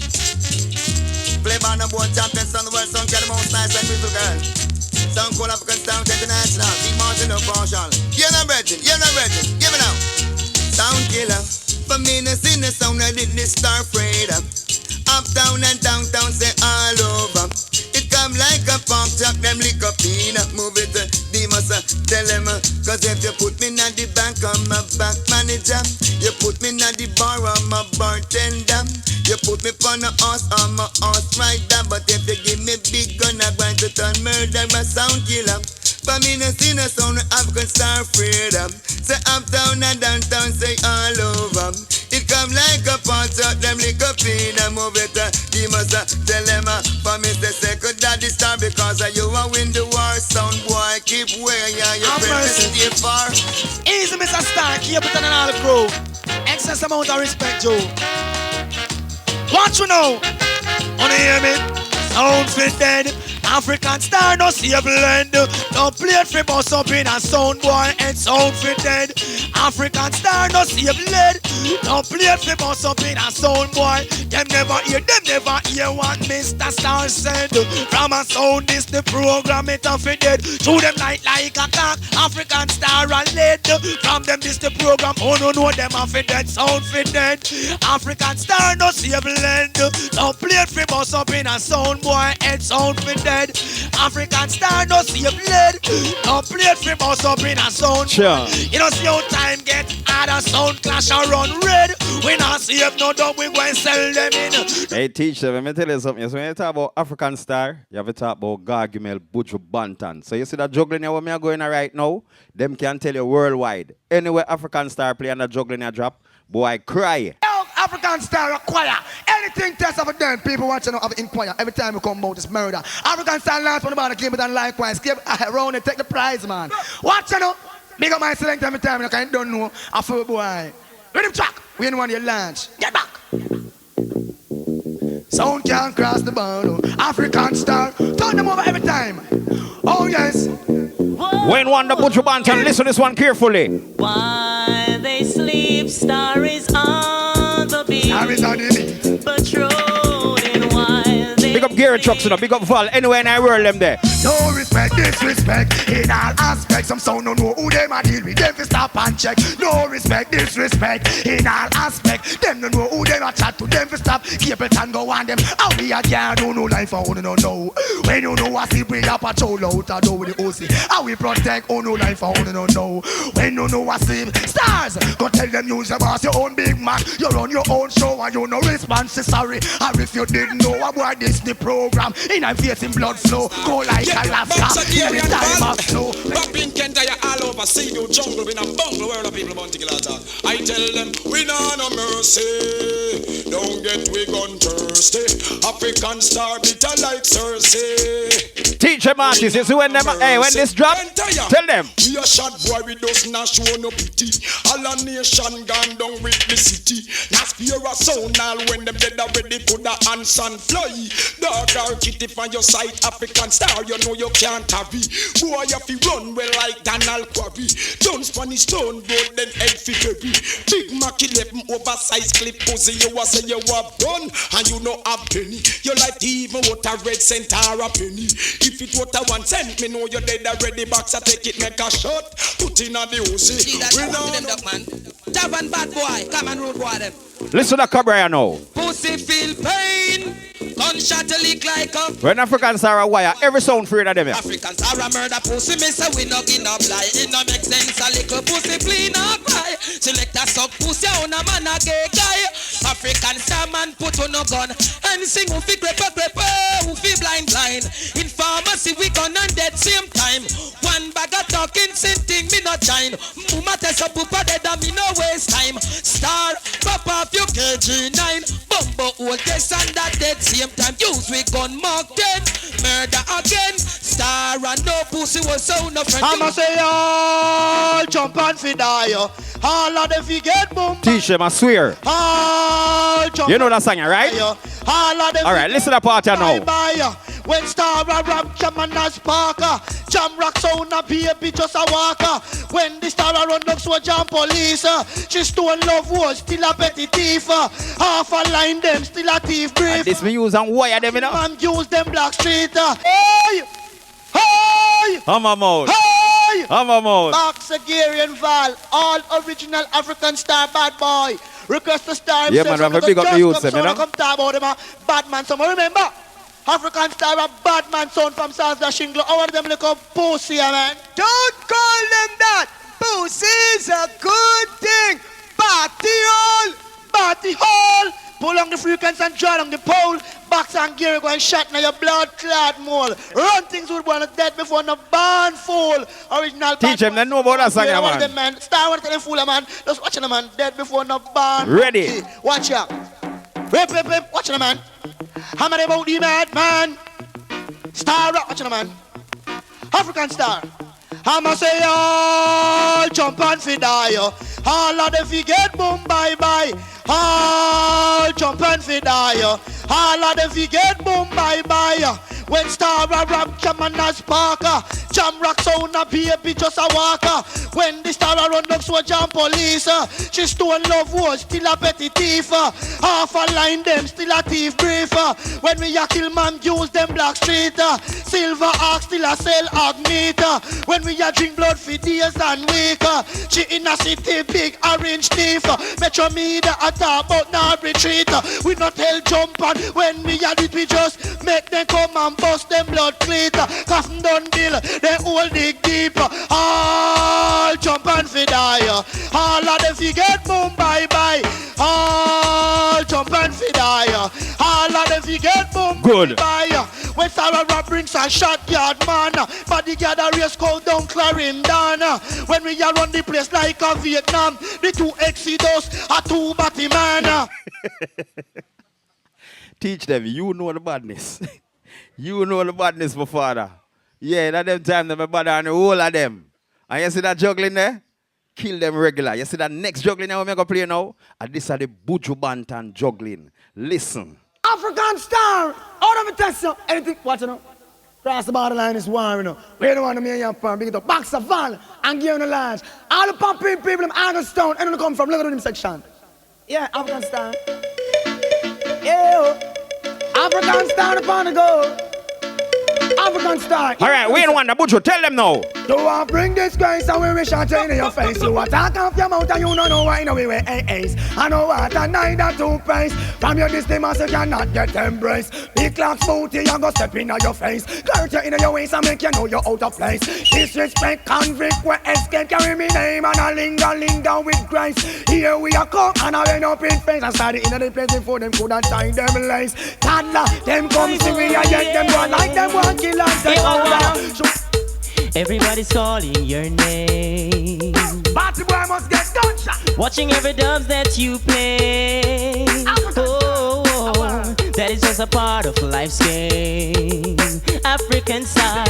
Play by number one champion, son of the world, song, get the most nice and beautiful girl. Sound called African Star International. Be marching up partial. You're not ready. Give it out. Sound killer. For me, no sing the sound I did this Star Afraid. Uptown and downtown, say all over. It come like a pump truck, them lick up peanut. Move it to Demas, tell them right that, but if you give me big gun, I'm going to turn murder my sound killer. For me, no see no sound, African star freedom. Say uptown and downtown, say all over. It come like a pot out, them lick up in them over it. They must tell them, for me, say second daddy star because you will win the war. Sound boy, keep where your friends stay far. Easy, Mr. Star, keep it on all the crew. Excess amount of respect, Joe. What you know? Wanna hear me? Sound fit dead. African star no see a blend. Don't play it for bust up in a sound boy and sound fit dead. African star no see a blend. Don't play it for bust up in a sound boy. Them never hear what Mr. Star said. From a sound this the program it off it dead. Shoot them like a cock. African star and lead. From them this the program. Oh no them off it dead. Sound fit dead. African star no see a blend. Don't play it for bust up in a sound boy and sound fit dead. African star no see a blade. Don't play it for bust up in a sound. Sure. You know see how time get hard a sound clash and run red. We not see if no dog we go and sell them in. Hey teacher, let me tell you something. So when you talk about African star, you have to talk about Gargamel, Buju Banton. So you see that juggling here where me are going right now, them can tell you worldwide. Anywhere African star play and the juggling a drop, boy cry. African star acquire. Anything test of a damn people watching of inquire. Every time we come out, it's murder. African star last one about the game, and likewise. Give around and take the prize, man. Watch you know. Big up my select every time, I don't know. I feel boy. Ready track. We ain't want your lunch. Get back. Sound can't cross the border. African star. Turn them over every time. Oh, yes. When one the Buju Banton, listen to this one carefully. While they sleep, star is on the beat. Star is on the beat. Patrolling while they Big up Gary Trucks, you know, big up Val. Anywhere in I world them there. No respect, disrespect in all aspects. Some sound don't know who them a deal with. Them fi stop and check. No respect, disrespect in all aspects. Them don't know who them a chat to. Them fi stop. Keep it and go on them. How we a can't do no life for who no know. When you know I see we a patrol out a door with the OC. How we protect who no life for who no know. When you know I see stars, go tell them use your boss your own Big Mac. You run your own show and you no response. Sorry, or if you didn't know about this the program. In I'm facing blood flow. Go like Alaska, every time I flow. Rapping Kent, I all over, see you jungle, in a bungle, where the people want to kill us. I tell them, we know no mercy. Don't get we gun thirsty. African star bitter like Cersei. Teach them artists, you see when them, hey, when this drop, tell them. We a shot boy, we does not show no pity. All a nation gone down with the city. Not fear a sound, all when them dead already put the hands and fly. Dog or kitty from your side, African star, you know you can't have it. Boy, you fi run well like Donald Quarry. Don't Spanish stone, golden head fi baby. Big Mac 11 oversized clip pussy, you a say you have done, and you know a penny. You like even what a red cent or a penny. If it what a 1 cent, me know you dead already. BOXER take it, make a shot, put in a the OC. See that them duck man. Tab and bad boy, come and road boy them. Listen to Cabra now. Pussy feel pain. Gunshot a leak like a. When Africans are a wire, every sound free of them. Africans are a murder pussy, miss a we no give no lie. It no make sense a little pussy clean up high. Select a sub pussy on a man a gay guy. African star man put on no gun and sing who fi crepe who fi blind. In pharmacy we gun and dead same time. One bag of talking same thing me no shine. Mama test up pupa dead and me no waste time. Star pop off your KG9. Bumbo hold this and that dead same time. Use we gun mark 10. Murder again. Star and no pussy was so no friend. I'ma say all jump and fi die. All of them fi get boom. Teach them, I swear. All jump. You know that song, right? All of them. Alright, listen to the part now. When Star a rap, jam and a sparker. Jam rock sound a baby just a walker. When the Star a run up so jam police. She stone love was still a petty thief. Half a line them still a thief brief. This me use and wire them, you know. Man use them black street. Hey! Hey! Hammer mode. Hey! Hammer mode. BOXER, Gary and Val. All original African star bad boy. Request the star. Yeah, man, we have a big up the youth, you know. Come talk about them, bad man. Someone remember? African star a bad man sound from South Shinglo. All of them look up pussy, man. Don't call them that. Pussy is a good thing. Party hall. Party hall. Pull on the frequency and draw on the pole. Boxer and gear go and shot now your blood clot mole. Run things with one dead before no barn fall. Original. Teach them, they know about that song, man. Man. Star Wars and fool, man. Just watching the man dead before no barn. Ready. Watch ya. Whip. Watching the man. Hammer about the mad man. Star Rock, watching the man. African Star. I'ma say all jump and fi die. All of them fi get boom bye. All jump and fi die. All of them fi get boom bye. When Star rap jam and a sparker, jam rock sound a baby just a walker. When the Star run up so jam police, she stone love was still a petty thief. Half a line them still a thief brief. When we a kill man use them black street. Silver ox still a sell hog meat. When we a drink blood for days and week. She in a city big orange thief. Metro media a talk about no retreat. We not tell jump on when we a it we just make them come and bust them blood cleat. Coffin done bill, they all dig deep. All jump and fi die. All of them fi get boom bye. All jump and fi die. All of them fi get boom good bye. When Sarah Rap brings a shot yard man, bodyguard a race call down Clarendon. When we a run the place like a Vietnam, the two Exodus are two Batman. Teach them, you know the badness. You know the badness, my father. Yeah, that them time, them bother and the whole of them. And you see that juggling there? Kill them regular. You see that next juggling now we're going to play now? And this are the Buju Banton juggling. Listen. African Star. Out of the test, anything, watch it now. Cross the borderline is war, you know. We don't want to make your farm. Big it up. Boxer Val and give the large. All the popping people, them Argostone, and they come from, look at them section. Yeah, African Star. Yeah, African Star upon the go. African Star. All right, we don't want the Buju. Tell them now. Do I bring this grace and we wish I chain in your face? You attack off your mouth and you don't know why no we wear AAs. I know what and neither two face. From your distance you cannot get embraced. Big clock booty you go step in your face. Curl you in your waist and make you know you're out of place. Disrespect convict we escape carry me name and I linger with grace. Here we are come and I end up in face. I started in the place before them could have tied them lace. Toddler, them come see me and yet them one like them one kill and take over. Everybody's calling your name. Party boy must get gunshot. Watching every dubs that you play. That is just a part of life's game. African Star,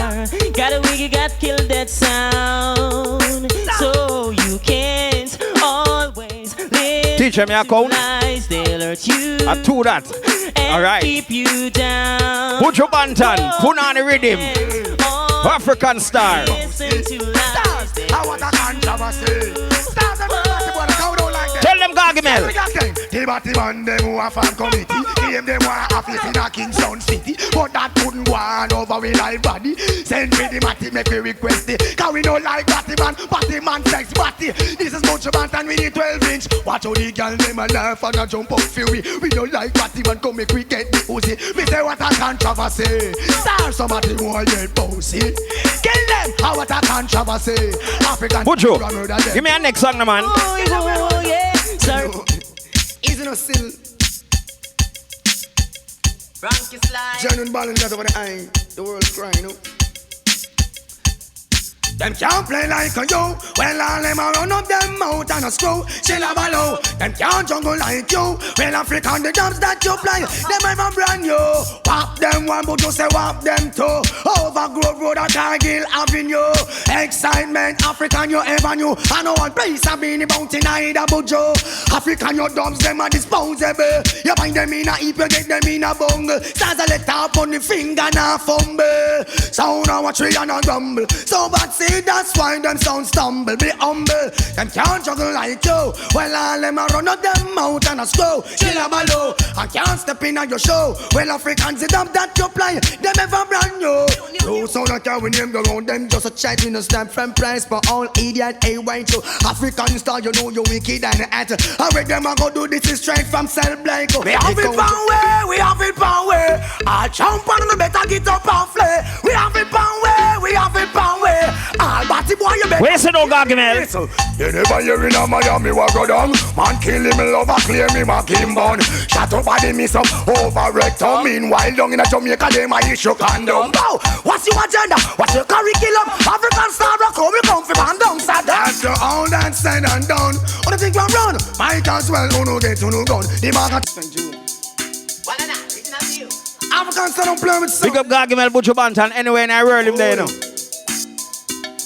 got a wig, you got killed that sound. So you can't always live. Teach them your account. Lies, they'll hurt you. I do that. All right. Keep you down. Buju Banton, put on the rhythm. African Star. I want a controversy. Stars and everybody go down like that. Tell them Gargamel. The batty man them who a fan committee. Game them want a face in a Kingston City. But that couldn't go on over with live body. Send me the matty, make me request it. Cause we don't like batty man sex batty. This is Buju Banton, we need 12 inch. Watch how the girl them a laugh and a jump up fury. We don't like batty man, come make we get the Uzi. Me say what a controversy. Star somebody who a get bossy. Kill them, how what a controversy. African Buju, give me a next song, man. Oh, yeah. Sir. Easy no still. Frankie Slide. Genuine ball and got over the eye. The world's crying, no? Them can't play like a yo. Well, all them a run up them mouth and a screw. Chill a ballow. Them can't jungle like you. Well, African the jobs that you fly. Them ever brand new. Wap them one, but you say wap them two. Overgrowth Road at Cargill Avenue. Excitement, African you ever knew. I know one place I've been about in either Buju. African your dubs, them are disposable. You find them in a heap, you get them in a bungle. Stars a let up on the finger and a fumble. Sound a watch we and a grumble. So bad see that's why them sound stumble. Be humble, them can't juggle like you. Well all them a run up them mouth and a screw. Chill a ballow, I can't step in on your show. Well Africans it up that you play. Them ever brand new. You sound like how we name go round them. Just a chat in a stamp from price for all idiot A1 to African style, you know you wicked and at. I read them I go do this is straight from cell blank. We have it pound way, we have it pound way. I jump on the better get up and play. We have it pound way, we have it pound way. All batty boy you Where's the no Gargamel? You never hear in a Miami what go down. Man kill him, love a claim him a Kim Bun. Shut up body miss up over rectum. Meanwhile down in a Jamaica them a issue condom. Bow, what's your agenda? What's your curriculum? African star rock home, you come for band down, Saddam. After all that said and done, what do you think you run? Might as well uno get uno gun. The market African star don't play with some. Pick up Gargamel, Butcher Bantan, anywhere and I roll him there, you know.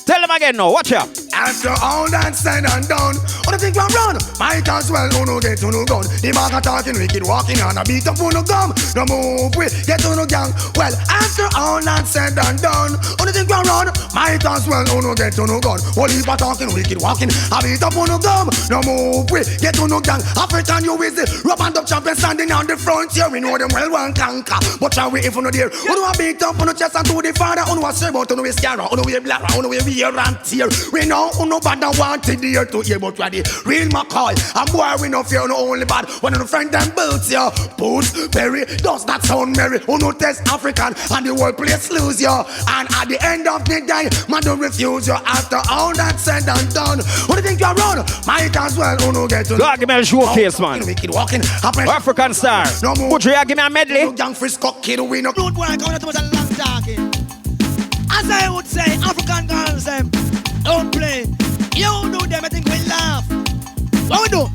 Tell them again now, watch out. After all that said and done, what do you think you run? Might as well uno get uno gun. The market talking wicked walking on a beat up uno gum. No move we get uno gang. Well, after all that said and done, what do you think you run? Might as well uno get uno gun. Well, if I talking wicked walking, a beat up uno gum. No move we get uno gang. African you is the rub and up champion standing on the frontier. We know them well one conquer, but shall we if uno there? Uno a beat up uno chest and to the father. Uno a say about uno we scare, uno we black, uno we wear and tear. We know uno bad and wanted here to hear, but we are the real McCoy. And boy we no fear uno only bad when uno friend them boots ya. Boots, Perry, does that sound merry? Uno test African and the whole place lose ya. And at the end of the day, man don't refuse you. After all that said and done, what do you think you run? Might as well uno get to Gargamel showcase, man. Walking, African star. No more. Would you give me a medley? Young Frisco kid we no. Road boy coming out with a long talking. As I would say, African girls them don't play. You know them, I think we laugh. What we do?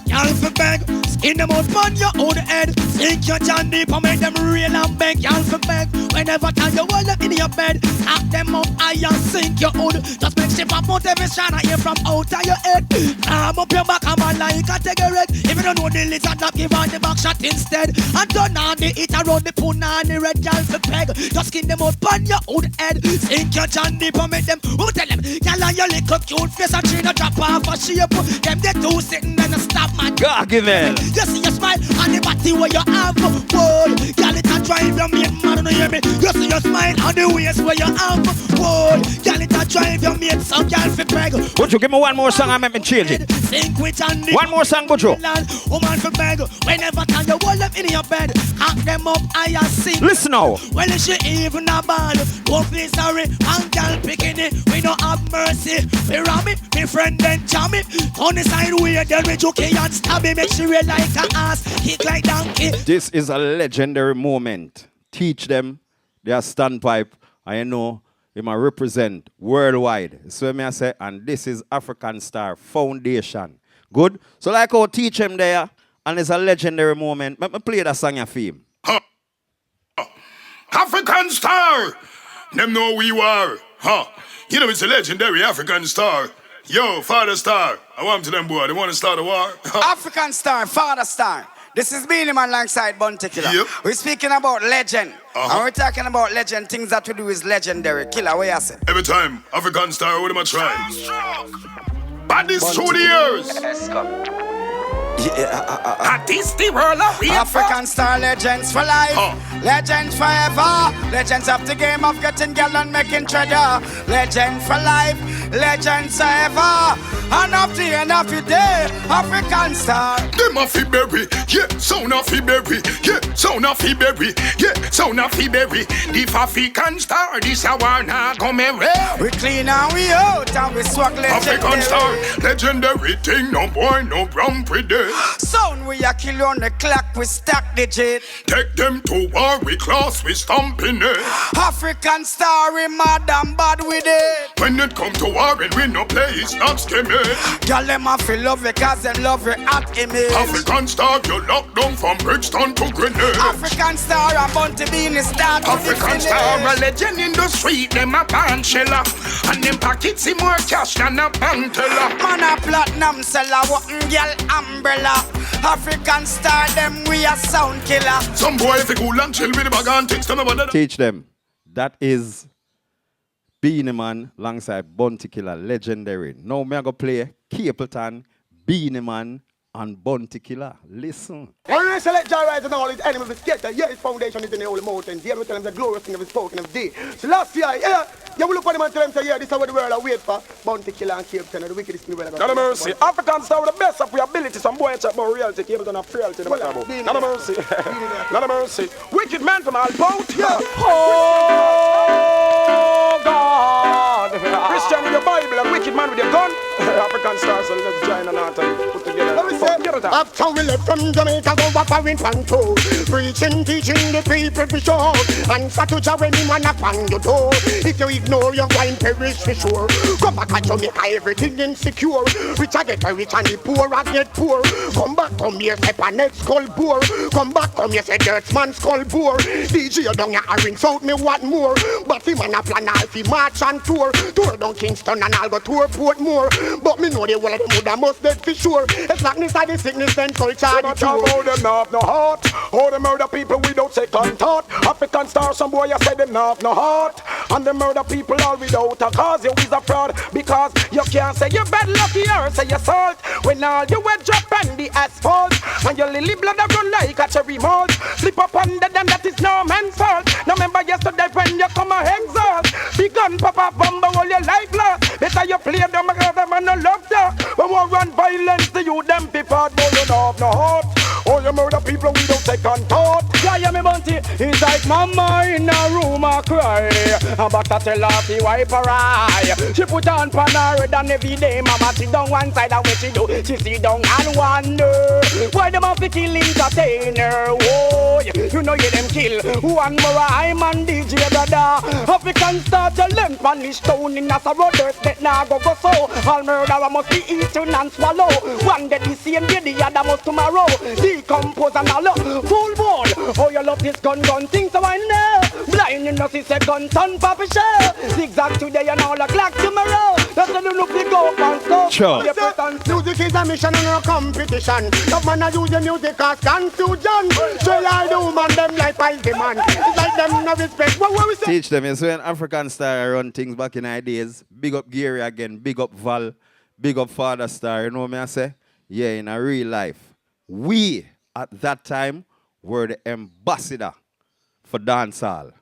Y'all for beg, skin them out on your own head. Sink your John deep and make them real and beg. Y'all for beg, whenever time you hold them in your bed. Act them up high and sink your hood. Just make shit pop out every shine I hear from out of your head. Arm up your back, I'm a like a cigarette. If you don't know the lizard, not give on the back shot instead. And turn on the hit around the punani red. Y'all for beg, just skin them out on your own head. Sink your John deep and make them, who tell them? Y'all and your little cute face and train a drop off a shape. Them they two sitting and a stop. Gargamel. You see your smile and the body where you have. Boy, girl, it a drive your main man, don't hear me. You see your smile and the waist where you have. Boy, girl, it a drive your main son, girl, for beg. Would you give me one more song and make me change it? Sing with and one more song, Butcher. Woman for beg. Whenever time you hold them in your bed, hack them up and you sing. Listen now. Well, is she even a bad? Don't feel sorry, and girl picking it. We don't have mercy. We ram it, me friend then jam it. On the side way, then we joke and stab it. Make sure you like a ass, kick like donkey. This is a legendary moment. Teach them their standpipe. I know they might represent worldwide. So me I say, and this is African Star Foundation. Good? So like I'll teach them there, and it's a legendary moment. Let me play that song you feel. African Star! Them know who you are. Huh? You know it's a legendary African Star. Yo, Father Star. I want to them boy. They want to start a war. African Star, Father Star. This is Beanie Man alongside Bounty Killer. Yep. We're speaking about legend. And we're talking about legend. Things that we do is legendary. Killer, what you say? Every time, African Star, what am I trying? But this through the years. That is the world of African Star legends for life. Legends forever. Legends of the game of getting girl and making treasure. Legend for life. Legends forever. And up the end of the day, African Star. Them a fi berry, yeah, sound a fi berry, yeah, sound a fi berry, yeah, sound a fi berry. The African Star, this a wanna come merry. We clean and we out and we swag legendary. African Star, legendary thing, no boy, no brown pretty. Sound we a kill on the clock, we stack digit. Take them to war, we class, we stomping it. African Star, we mad and bad with it. When it come to war and we no play, it's not skimming. Y'all them a feel love because they love your hot image. African Star, you locked down from Brixton to Greenwich. African Star, I'm born to be in the star. African Star, a legend in the street, them a band sheller. And them pockets see more cash than a bank teller. Man a platinum seller, walking girl umbrella. African Star, them we a sound killer. Some boy if you cool and chill with the bag and text them about that. Teach them. That is Beanie Man alongside Bounty Killer, legendary. Now me I go play Capleton, Beanie Man, and Bounty Killer. Listen. When we select Jah Rise and all his enemies is scattered, yeah, his foundation is in the holy mountains. Here we tell him the glorious thing of his spoken of day. So last year, yeah, you will look at him and tell him, say, yeah, this is what the world I wait for. Bounty Killer and Capleton and the wickedest people. God of mercy. African Star with the best of your ability. Some boy chat about reality, Capleton and frailty. God of mercy. God of mercy. Wicked man from all boat. Yeah. Oh, God. Christian with the Bible and wicked African stars, so let's join and out and put together. Let me say, after we left from Jamaica, go back for in Panto. Preaching, teaching the people for sure. Answer to Jah when him a knock on your door. If you ignore, you're going to perish for sure. Come back to Jamaica, everything insecure. Rich I get rich and the poor I get poor. Come back, come here, step on next skull bore. Come back, come here, say dirt man skull bore. DJ down here, I rinse out me what more. But him and a plan all fi march and tour. Tour down Kingston and I'll go tour Portmore. But me know the whole of the mother must dead for sure. It's blackness of the sickness and culture the cure. How them not have no heart. How them murder people without second thought. African star, some boy you say them not have no heart. And them murder people all without a cause. You is a fraud because you can't say you bad lucky or say you salt. When all you wet drop on the asphalt. And your lily blood a run like a cherry malt. Slip up under them, that is no man's fault. Now remember yesterday when you come a exhaust. Big gun pop up bumble all your life lost. Better you play them because them and no love talk. When we run violence to you, them people but you don't have no heart. Oh, you murder people without second thought. Yeah, me bunty. It's like mama in a room a cry. But I tell her to wipe her eye. She put on pan her head and every day mama sit down one side and what she do? She sit down and wonder why them have to kill entertainer. Oh, you know you them kill one more I'm and DJ brother. African start to learn Spanish stone in a brothers that now go so. All murderer must be eaten and swallow. One day the same day the other must tomorrow. Decompose and all full ball. Oh, you love this gun thing so I know. Blind you know see second ton papa show. Zigzag today and all the clock tomorrow. That's the look the go and so. Sure. Music is a mission and a competition. Some man a use the music as confusion. So I do man them like I demand. It's like them no respect. What we say? Teach them. You see when African Star run things back in ideas. Big up Gary again. Big up Val. Big up Father Star. You know what I say? Yeah, in a real life. We, at that time, were the ambassador for dancehall.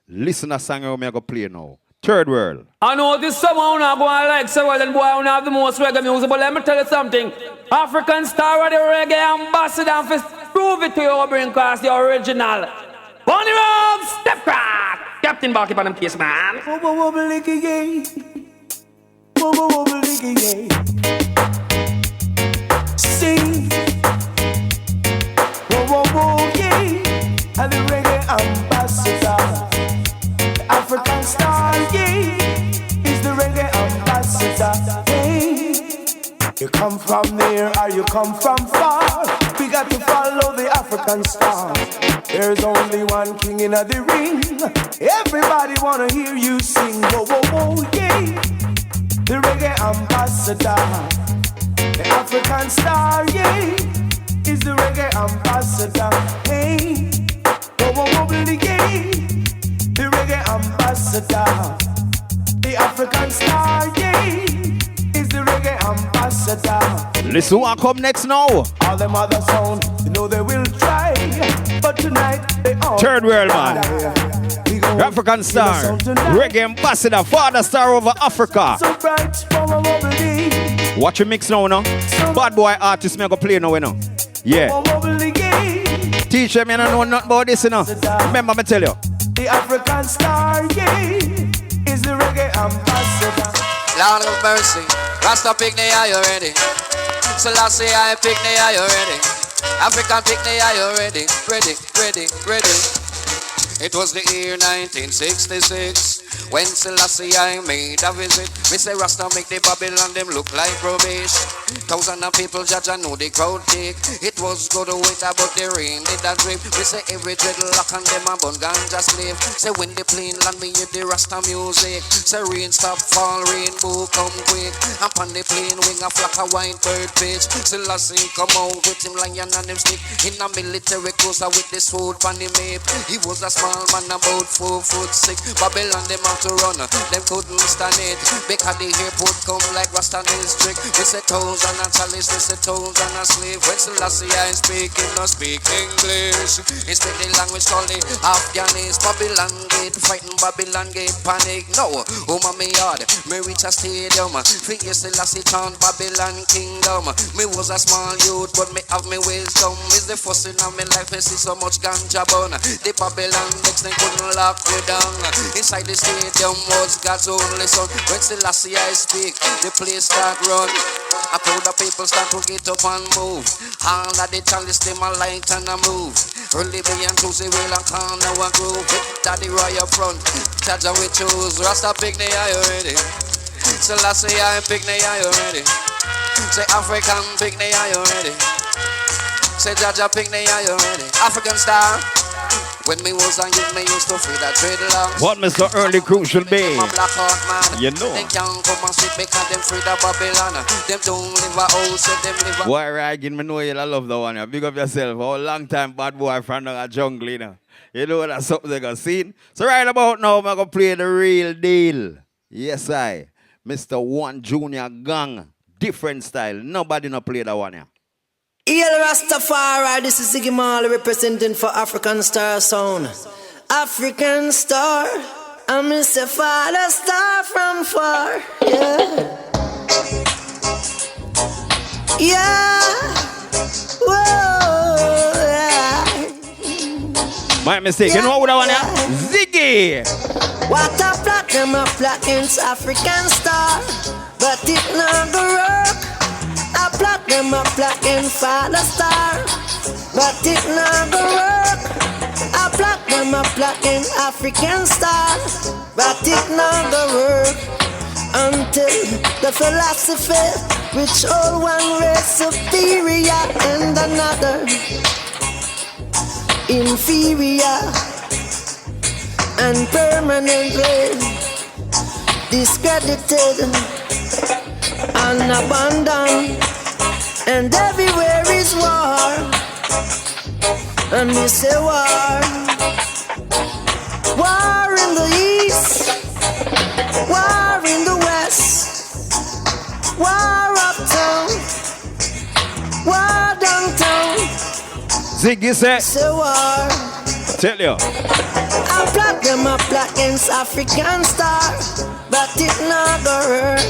Listen to a song I'm going to play now. Third World. I know this someone not going to like so well, and boy, I have the most reggae music, but let me tell you something. African Star are the reggae ambassador, and for prove it to you, bring across the original. Bonnie Rob, step crack. Captain Barky on them case, man. Wobble wobble licky yay. Wobble wobble licky yay. Sing. Whoa, whoa, yay. And the reggae ambassador. The African Star, yay. Is the reggae ambassador. Hey. You come from near or you come from far. We got to follow the African Star. There's only one king in the ring. Everybody wanna hear you sing. Whoa, whoa, whoa, yay. The reggae ambassador. The African Star, yay. Is the reggae ambassador. Hey. Whoa, whoa, whoa, yay. The reggae ambassador. The African Star, yay. Is the reggae ambassador. Listen what come next now. All them other sound, you know they will try. But tonight they all Third World, man. African Star, reggae ambassador, Father Star over Africa. So bright from a bubbly. Watch your mix now, no? Bad boy artist, me go play now, you know. Yeah. Teach them, you don't know nothing about this, you know. Remember me tell you. The African Star, yeah, is the reggae ambassador. Lord of mercy, Rasta picnic, are you ready? Selassie, I picnic, are you ready? African picnic, are you ready? Ready, ready, ready. It was the year 1966 when Selassie I made a visit. Me say Rasta make the Babylon them look like rubbish. Thousands of people judge and know the crowd take. It was good wait about the rain did a drip. Me say every dreadlock and them a bun ganja slave. Say when the plane land me hear the Rasta music. Say rain stop fall, rainbow come quick. And on the plane wing a flock of white bird pitch. Selassie come out with him lion and him stick. In a military cruiser with the sword on the map. He was a small man about 4'6". Babylon them out to run, them couldn't stand it. Because the airport come like Rasta district. We say thousand and chalice, we say thousand and slave. When Selassie I speak, him no speak English. He speak the language called the Afghanis. Babylon gate, frightened Babylon gate, panic. No, oh my yard, me reach a stadium. Figure Selassie town, Babylon kingdom. Me was a small youth, but me have me wisdom. Is the first in my life, I see so much ganja bun. The Babylon next they couldn't lock we down. Inside the stadium was God's only son. When Selassie I speak, the place start run. A crowd of people start to get up and move. All of the chalice them a light and a move. Early me and Tuesday will a corner one groove. Daddy right up front, Jaja we choose. Rasta pick the eye already. Selassie I pick the eye already. Say African pick the eye already. Say Jaja pick the eye already. African star. When me was a youth, me used to feed a dreadlocks. What Mr. Early Crucial Bay? You know. They can't come and sweep because them free the Babylon. Them don't live a house, so them live a... Boy, Ragin, me know you love that one. You big up yourself. How long time bad boy from the jungle, you know. You know that's something they got seen. So right about now, I'm going to play the real deal. Yes, I. Mr. One Junior Gang. Different style. Nobody no play that one here. El Rastafari, this is Ziggy Marley representing for African Star Sound. African Star, I'm Mr. Father Star from far. Yeah. Yeah. Whoa. Yeah. My mistake. You know what I want here? Ziggy. What a platinum of platinums, African Star. But it not go work. I plot them up like in Father Star, but it not go work. I plot them up like in African Star, but it not go work. Until the philosophy which all one race superior and another inferior and permanently discredited and abandoned, and everywhere is war, and we say war. War in the east, war in the west, war uptown, war downtown. Ziggy say war. Tell you. I plot them up like against African Star, but it not go work.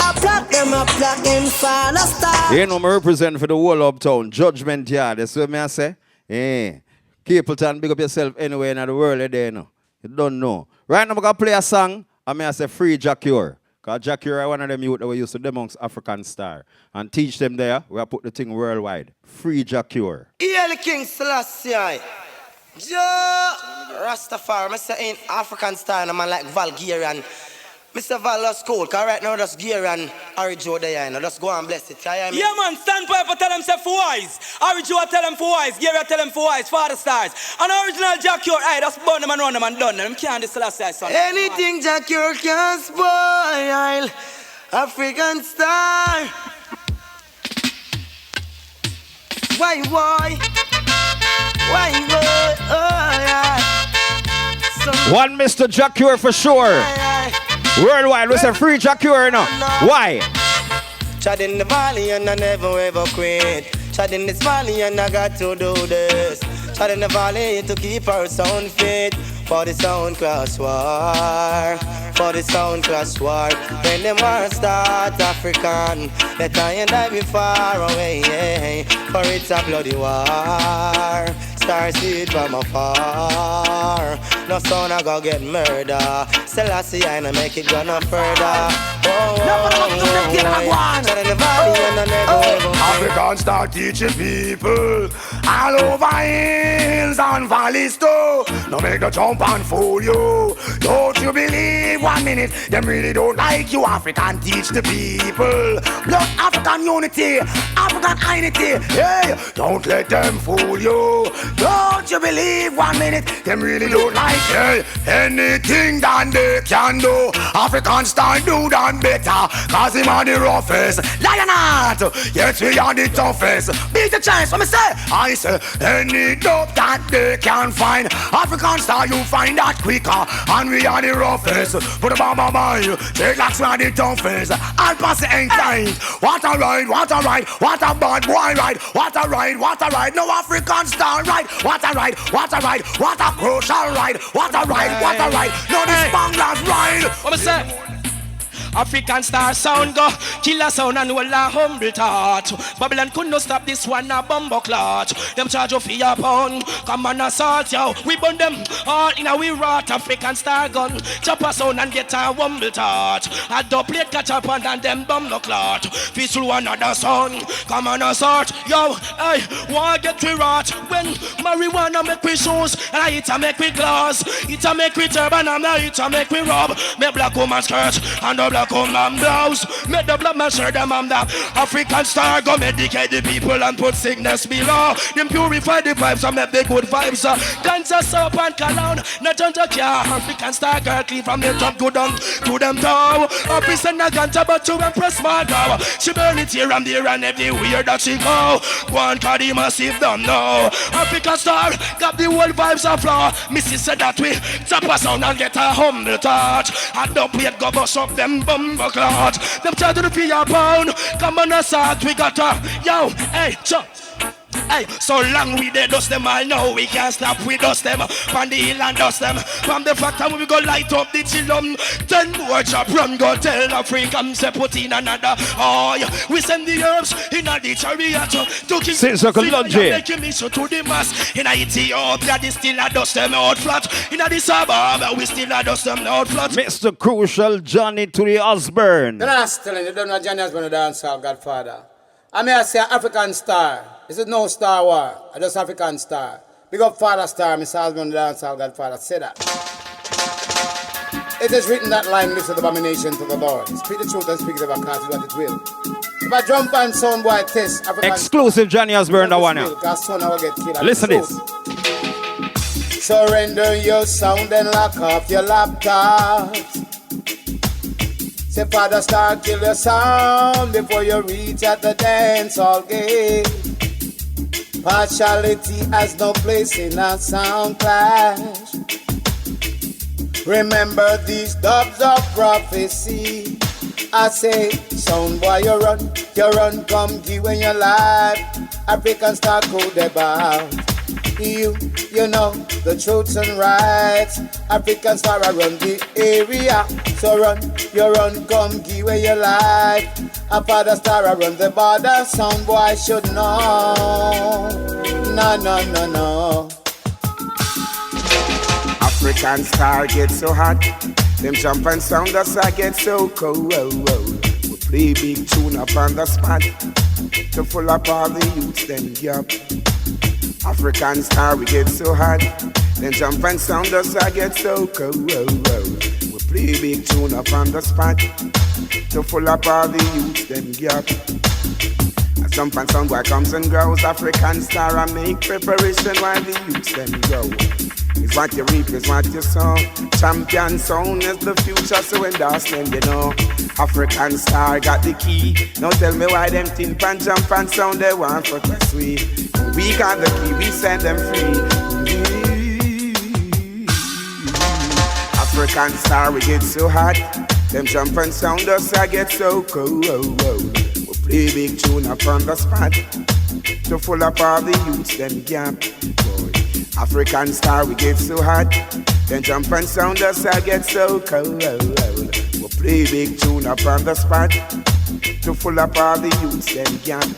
I plot them up like in Father Star. You know, I represent for the whole uptown Judgment Yard. That's what I say. Yeah. Capleton, big up yourself anywhere in the world there, you know. You don't know. Right now, I'm going to play a song. I say Free Jacure. Because Jacure is one of them youth that we used to do amongst African Star. And teach them there. We have put the thing worldwide. Free Jacure. Yeah, the King Selassie. Joe Rastafari. I say in African Star, I'm like Valgarian. Mr. Val lost cool, because right now that's Gear and Arijo there, you know. Just go and bless it. Yeah, man, stand pipe tell them say for wise. Arijo tell them for wise. Gear tell them for wise. Father Stars. And original Jacure, hey, that's burn them and run them and done them. Can't this last say son. Anything Jacure can spoil. African Star. Why? Oh, yeah. One Mr. Jacure for sure. Worldwide, we say Free Jacure, you know. Why? Chad in the valley and I never ever quit. Chad in this valley and I got to do this. Chad in the valley to keep our sound fit. For the sound class war. For the sound class war. When them war start African, let I and I be far away. Yeah. For it's a bloody war. Star seed from afar. No son I go get murder. Selassie I no make it gonna further. Africans start teaching people all over hills and valleys too. No make the jump and fool you. Don't you believe 1 minute them really don't like you. African teach the people. Blood African unity, African unity. Hey, don't let them fool you. Don't you believe 1 minute them really don't like you. Hey, anything that they can do, Africans start do than better. Cause him are the roughest. Lion not, yes we are the toughest. Beat the chance, what me say? I say, any dope that they can find, African style you find that quicker. And we are the roughest. Put a bomb on my, take like we are the toughest. I'll pass the ain't time. What a ride, what a ride, what a bad boy ride. What a ride, what a ride, no African style ride. What a ride, what a ride, what a crucial ride. What a ride, what a ride, no this Bangladesh ride. What me say? African Star sound go. Killer sound and all a humble thought. Babylon could not stop this one a bumbo clot. Them charge you for your pound. Come on assault yo. We burn them all in a we rot. African Star gun. Chop a sound and get a humble thought. A dubplate catch up and them bumbo clot. Fish through another sound. Come on assault yo. Hey, why get we rot? When marijuana make we shoes. And it a make we glass. It a make we turban and it a make we rub. Make black woman skirt and the black woman blouse. Make the black man shirt them and the African Star go medicate the people and put sickness below. Them purify the vibes and make the good vibes. Ganja soap and cologne, not on the car. African Star girl clean from the top to them toe. Up is a ganja but to impress my girl. She burn it here and there and everywhere that she go. One cardi massive don't know. African Star got the whole vibes of floor. Missy said that we tap a sound and get a humble touch. And don't play go bust up them bumbo clot. Them try to the fear pound. Come on assault we got a yo hey chop. Hey, so long we dey dust them, I know we can't stop, we dust them. From the hill and dust them. From the fact that we go light up the chillum. 10 more chop run, go tell African say put in another. Oh, yeah. We send the herbs in a the chariot to kill making me so to the mass. In a Ethiopia, they still a dust them out flat. In a the suburb, we still a dust them out flat. Mr. Crucial Johnny to the Osborne. Then I was telling you, don't know Johnny Osborne the dancehall Godfather. I mean I say African Star. This is no Star War, I just African Star. Big up Father Star, Mr. Osborne the dancehall Godfather. Say that. It is written that line lifts the abomination to the Lord. Speak the truth and speak it about God, what it will. If I jump and sound boy test African exclusive Johnny Osborne the one now. Listen this. Surrender your sound and lock off your laptop. Say Father Star, kill your sound before you reach at the dance hall gate. Partiality has no place in a sound clash. Remember these dubs of prophecy. I say, sound boy, you run, come give when your life. African Star code about you know the truths and rights. African Star I run the area. So run, come give away your life. And Father Star I run the border. Sound boy should know. No. African Star get so hot. Them jump and sound us I get so cold. We play big tune up on the spot to full up all the youths them yup. African Star we get so hot. Then jump and sound us I get so cold. We play big tune up on the spot to full up all the youths them yup. A jump and sound boy comes and goes. African Star I make preparation while the youths them go. It's what you reap, it's what you sow. Champion sound is the future, so endorse them, you know. African Star got the key. Now tell me why them tin pan jump and sound they want for us we. We got the key, we set them free. African Star, we get so hot. Them jump and sound us, I get so cold. We play big tune up on the spot to full up all the youths, them gap. African Star, we get so hot. Then jump and sound us, I get so cold. We play big tune up on the spot to full up all the youths, them gap.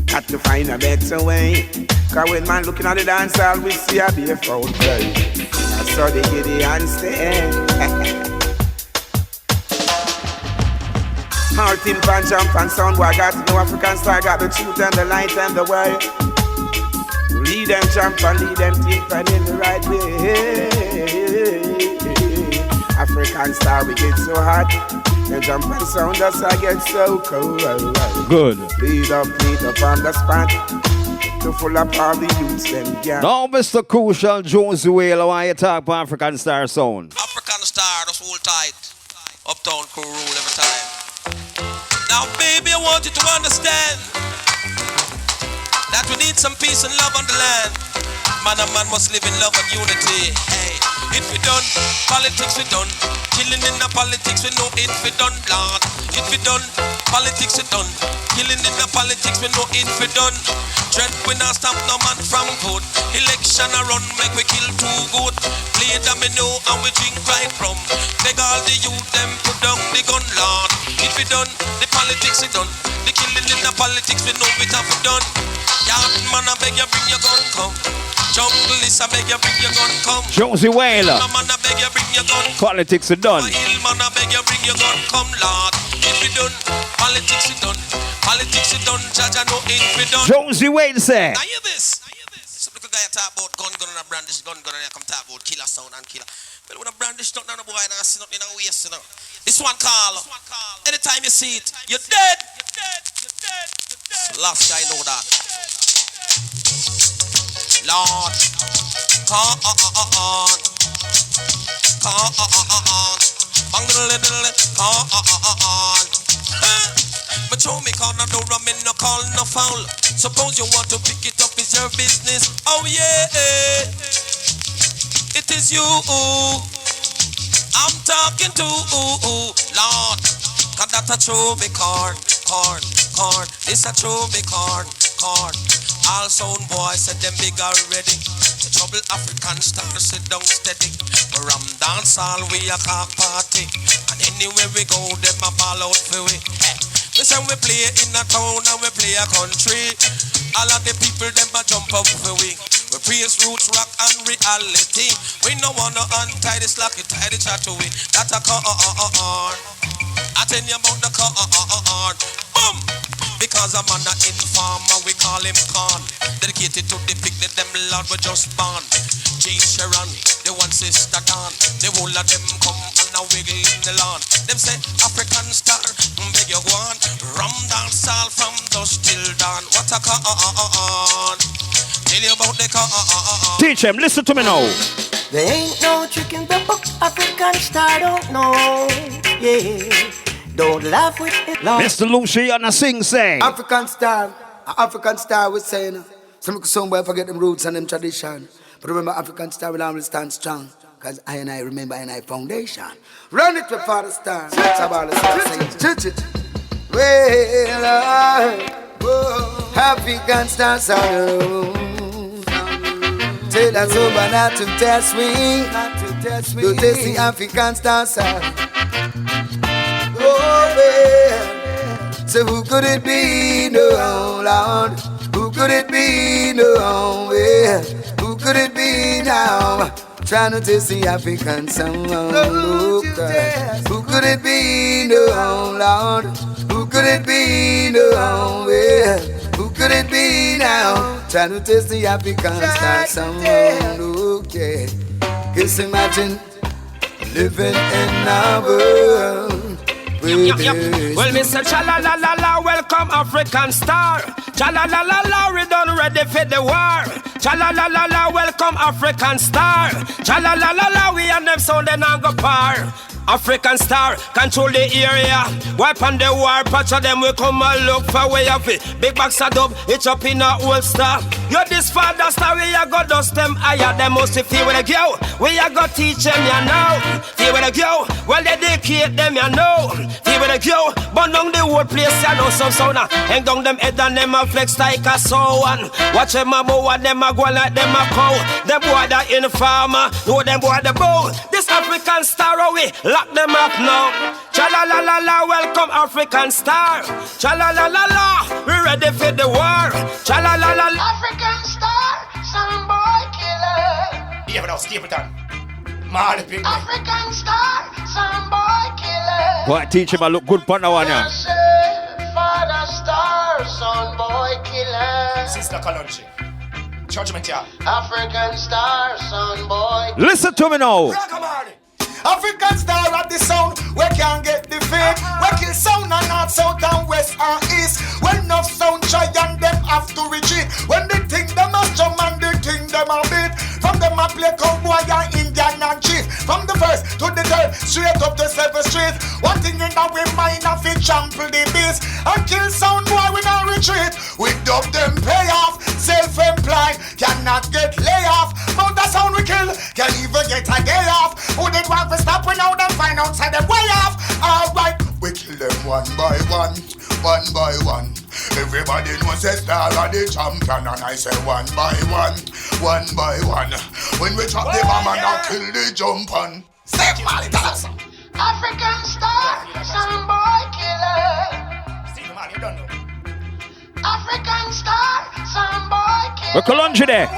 Got to find a better way. Cause when man looking at the dance hall, we see a beautiful girl. I saw the giddy and stand. Martin Van jump and sound boy got to know African Star got the truth and the light and the way. Lead them jump and lead them think and in the right way. African Star we get so hot. Then jump and sound us I get so cold. Good. Lead up on the spot to full up all the youths them yeah. Now Mr. Crucial Jones Whale, why you talk about African Star sound? African Star, just hold tight. Uptown crew rule every time. Now baby, I want you to understand that we need some peace and love on the land. Man and man must live in love and unity. Hey, It be done, politics we done. Killing in the politics we know it be done, Lord. It be done, politics we done. Killing in the politics we know it be done. Dread we not stop no man from vote. Election a run make we kill too good. Play that me know and we drink right from. Beg all the youth them put down the gun, Lord. It be done, the politics we done. The killing in the politics we know it have done. Yard man I beg you bring your gun come. Jungle is I beg you bring your gun come. Jonesy Whaler. Man I beg you bring your gun. Politics are done. Hill man I beg you bring your gun come, Lord. It be done, politics is done. Politics is done, Judge I know it be done. Jonesy Whaler say. I hear this. Some little guy talk about gun and a brandish gun and I come talk about killer sound and killer. But when a brandish not no boy and I see nothing in a waist, you know. This one call. Anytime you see it, you're dead. Last guy know that. Lord, come on. Bang come on. But show me call no door, I'm in no call no foul. Suppose you want to pick it up, it's your business. Oh yeah, it is you I'm talking to, Lord. Cause that's a trophy card. This a trophy card. All sound boys said them big already. The trouble African stars sit down steady. We're dance all we a cock party. And anywhere we go, them a ball out for we. We say we play in a town and we play a country. All of the people them a jump up for we. We praise roots, rock and reality. We no wanna untie the slack, it tie the chat to we. That's a car. I tell you about the car. Boom! Because I'm on an informer, we call him Khan. Dedicated to the picnic, them Lord we just born. Jean Sharon, the one sister Dawn. The whole of them come and a wiggle in the lawn. Them say African star, beg you go on. Rum dance all from dusk till dawn. What a con. Tell you about the con. Teach him, listen to me now. There ain't no trick in the book, African star don't know. Yeah. Don't laugh with it. Mr. Lucy on a sing. African star was saying, some somewhere forget them roots and them tradition. But remember, African star will always stand strong. Cause I remember I foundation. Run it with Father Star. That's about the singing. Well, African star sound. Tell us over not to test me. To test the African star sound. Oh, man. So who could it be? No, Lord. Who could it be? No, yeah. Who could it be now? Trying to taste the African sound. Look, who could it be? No, Lord. Who could it be? No, yeah. Who could it be now? Trying to taste the African star sound. Look, yeah. Just imagine living in our world. Well, Mr. Cha-la-la-la-la, welcome African star. Cha-la-la-la-la, we done ready for the war. Cha-la-la-la-la, welcome African star. Cha-la-la-la-la, we and them sound and go par. African star, control the area. Wipe on the war, patch of them, we come and look for way of it. Big BOXER dub, it's up in a holster. You're this father star, we a go dust them higher. Them must feel with a girl, we a go teach them, you know. Feel with a girl, well dedicate them, you know. Feel with a girl, burn down the whole place, you know. Some sound, hang down them head and them a flex like a sow. Watch them a bow and them a go like them a cow. Them boy that informer, know them boy the bow. This African star away. Lock them up now. Cha-la-la-la-la, welcome African star. Cha-la-la-la-la, we ready for the war. Cha-la-la-la-la. African star, some boy killer. Yeah, but now Stapleton. Marley Piggy. African star, some boy killer. Boy, teach him I look good for now, yeah. Father star, son boy killer. Sister Kalonji. Judgment, yeah. African star, son boy. Listen to me now. African star at the sound, we can't get the fame. We kill sound and north, south and west and east. When enough sound giant, them have to retreat. When they think them a drum and they think them a beat. From them a play cowboy and Indian and chief. From the first to the third, straight up to 7th Street. One thing in our mind, if it trample the beast. And kill sound boy, we not retreat. We dub them pay off, self-employed, cannot get lay off. But the sound we kill, can even get a day Who did want to stop when now them find out say them way off? Alright, we kill them one by one, one by one. Everybody knows that Star are the champion, and I say one by one, one by one. When we drop the bomb and I kill the jump on. Step Mali, tell us. African star, some boy killer. Steve Mali, you don't know. African star, some boy killer. We're Kalonji there.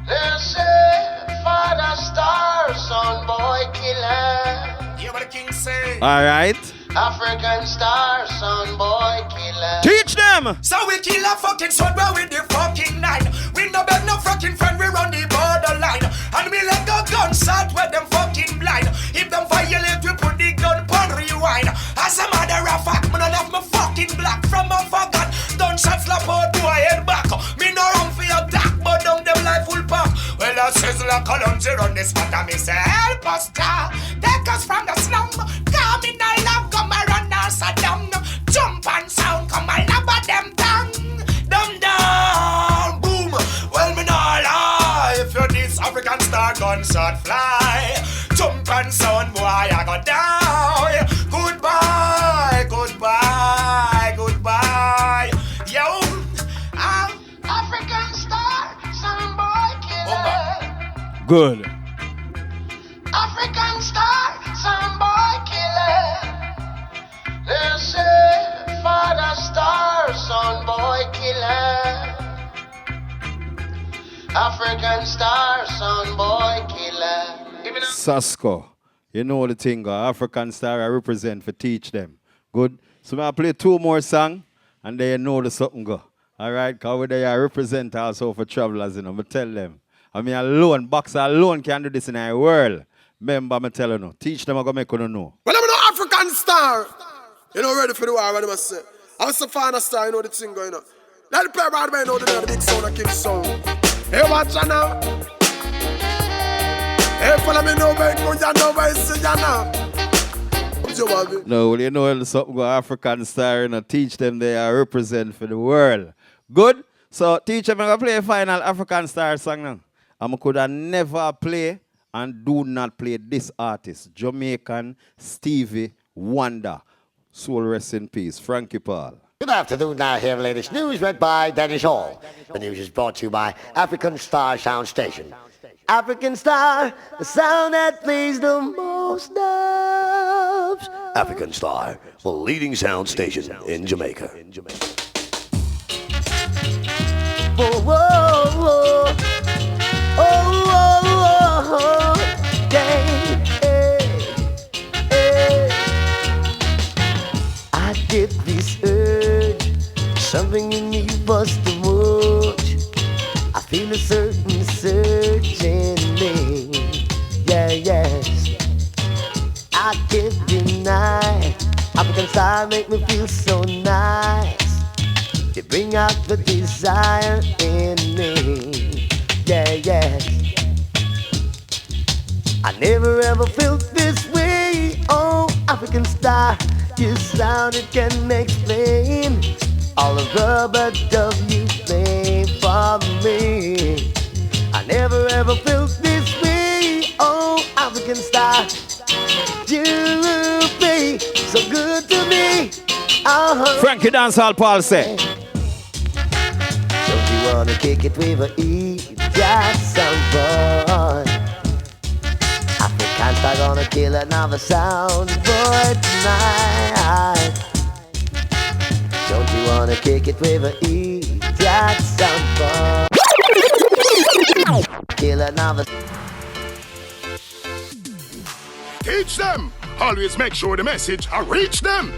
They say, Father star, son boy killer. Hear what the king say. All right. African star, son boy killer. Teach them. So we kill a fucking son boy with the fucking line. We no beg no fucking friend, we run the borderline. And we let go gunshot with them fucking blind. If them violate, we put the gun on rewind. As a matter of fact, me don't have my fucking black from my fucking gunshot slap out to a head back. Me no run for your dark, but down them life full pack. Well, I says like Kalonji run this spot and me say, help us, Jah. Take us from the slum. Come in, I love, come around now, Saddam. Jump and sound, come and love them down. Them down, boom. Well, me not lie. If you're this African star, gunshot fly. Jump and sound, boy, I go down. Goodbye, goodbye, goodbye. Yo, African star, some boy killer. Good. African star, some boy killer. They say, Father star, son boy killer. African star, son boy killer. Sasko. You know the thing, African star I represent for teach them. Good. So I play 2 more songs and they know the something go. Alright, because they are represent also for travelers, you know. I tell them. I mean alone, boxer alone can do this in our world. Remember, I'm telling you, teach them, I'm going to make you know. Well, I'm no African star. You know, ready for the war, what I must say. I'm a Savannah star, you know the thing going on. Let the play right man know the big sound of King Sound. Hey, watch ya now. Hey, follow me now, man. Go ya now, man. See ya now. No, well, you know, something go African star, you know, teach them they are represent for the world. Good? So, teach them, I'm going to play a final African star song now. I could have never play and do not play this artist, Jamaican Stevie Wonder. Soul rest in peace, Frankie Paul. Good afternoon now here, ladies. News read by Dennis Hall. The news is brought to you by African Star Sound Station. African Star, the sound that plays the most dubs. African Star, the leading sound station in Jamaica. Whoa, whoa, whoa. Oh, oh, oh, yeah, hey. I get this urge, something in me busts the watch. I feel a certain surge in me, yeah, yes. I can't deny, African style make me feel so nice. You bring out the desire in me, yeah, yes. I never ever felt this way. Oh, African star, you sound it can explain all the rubber dub you play for me. I never ever felt this way. Oh, African star, you be so good to me. Frankie Dancehall Paul say. Don't you wanna kick it with a E? Just some boy. Africans are gonna kill another sound boy tonight. Don't you wanna kick it with a E? Just some boy. Kill another. Teach them. Always make sure the message I reach them.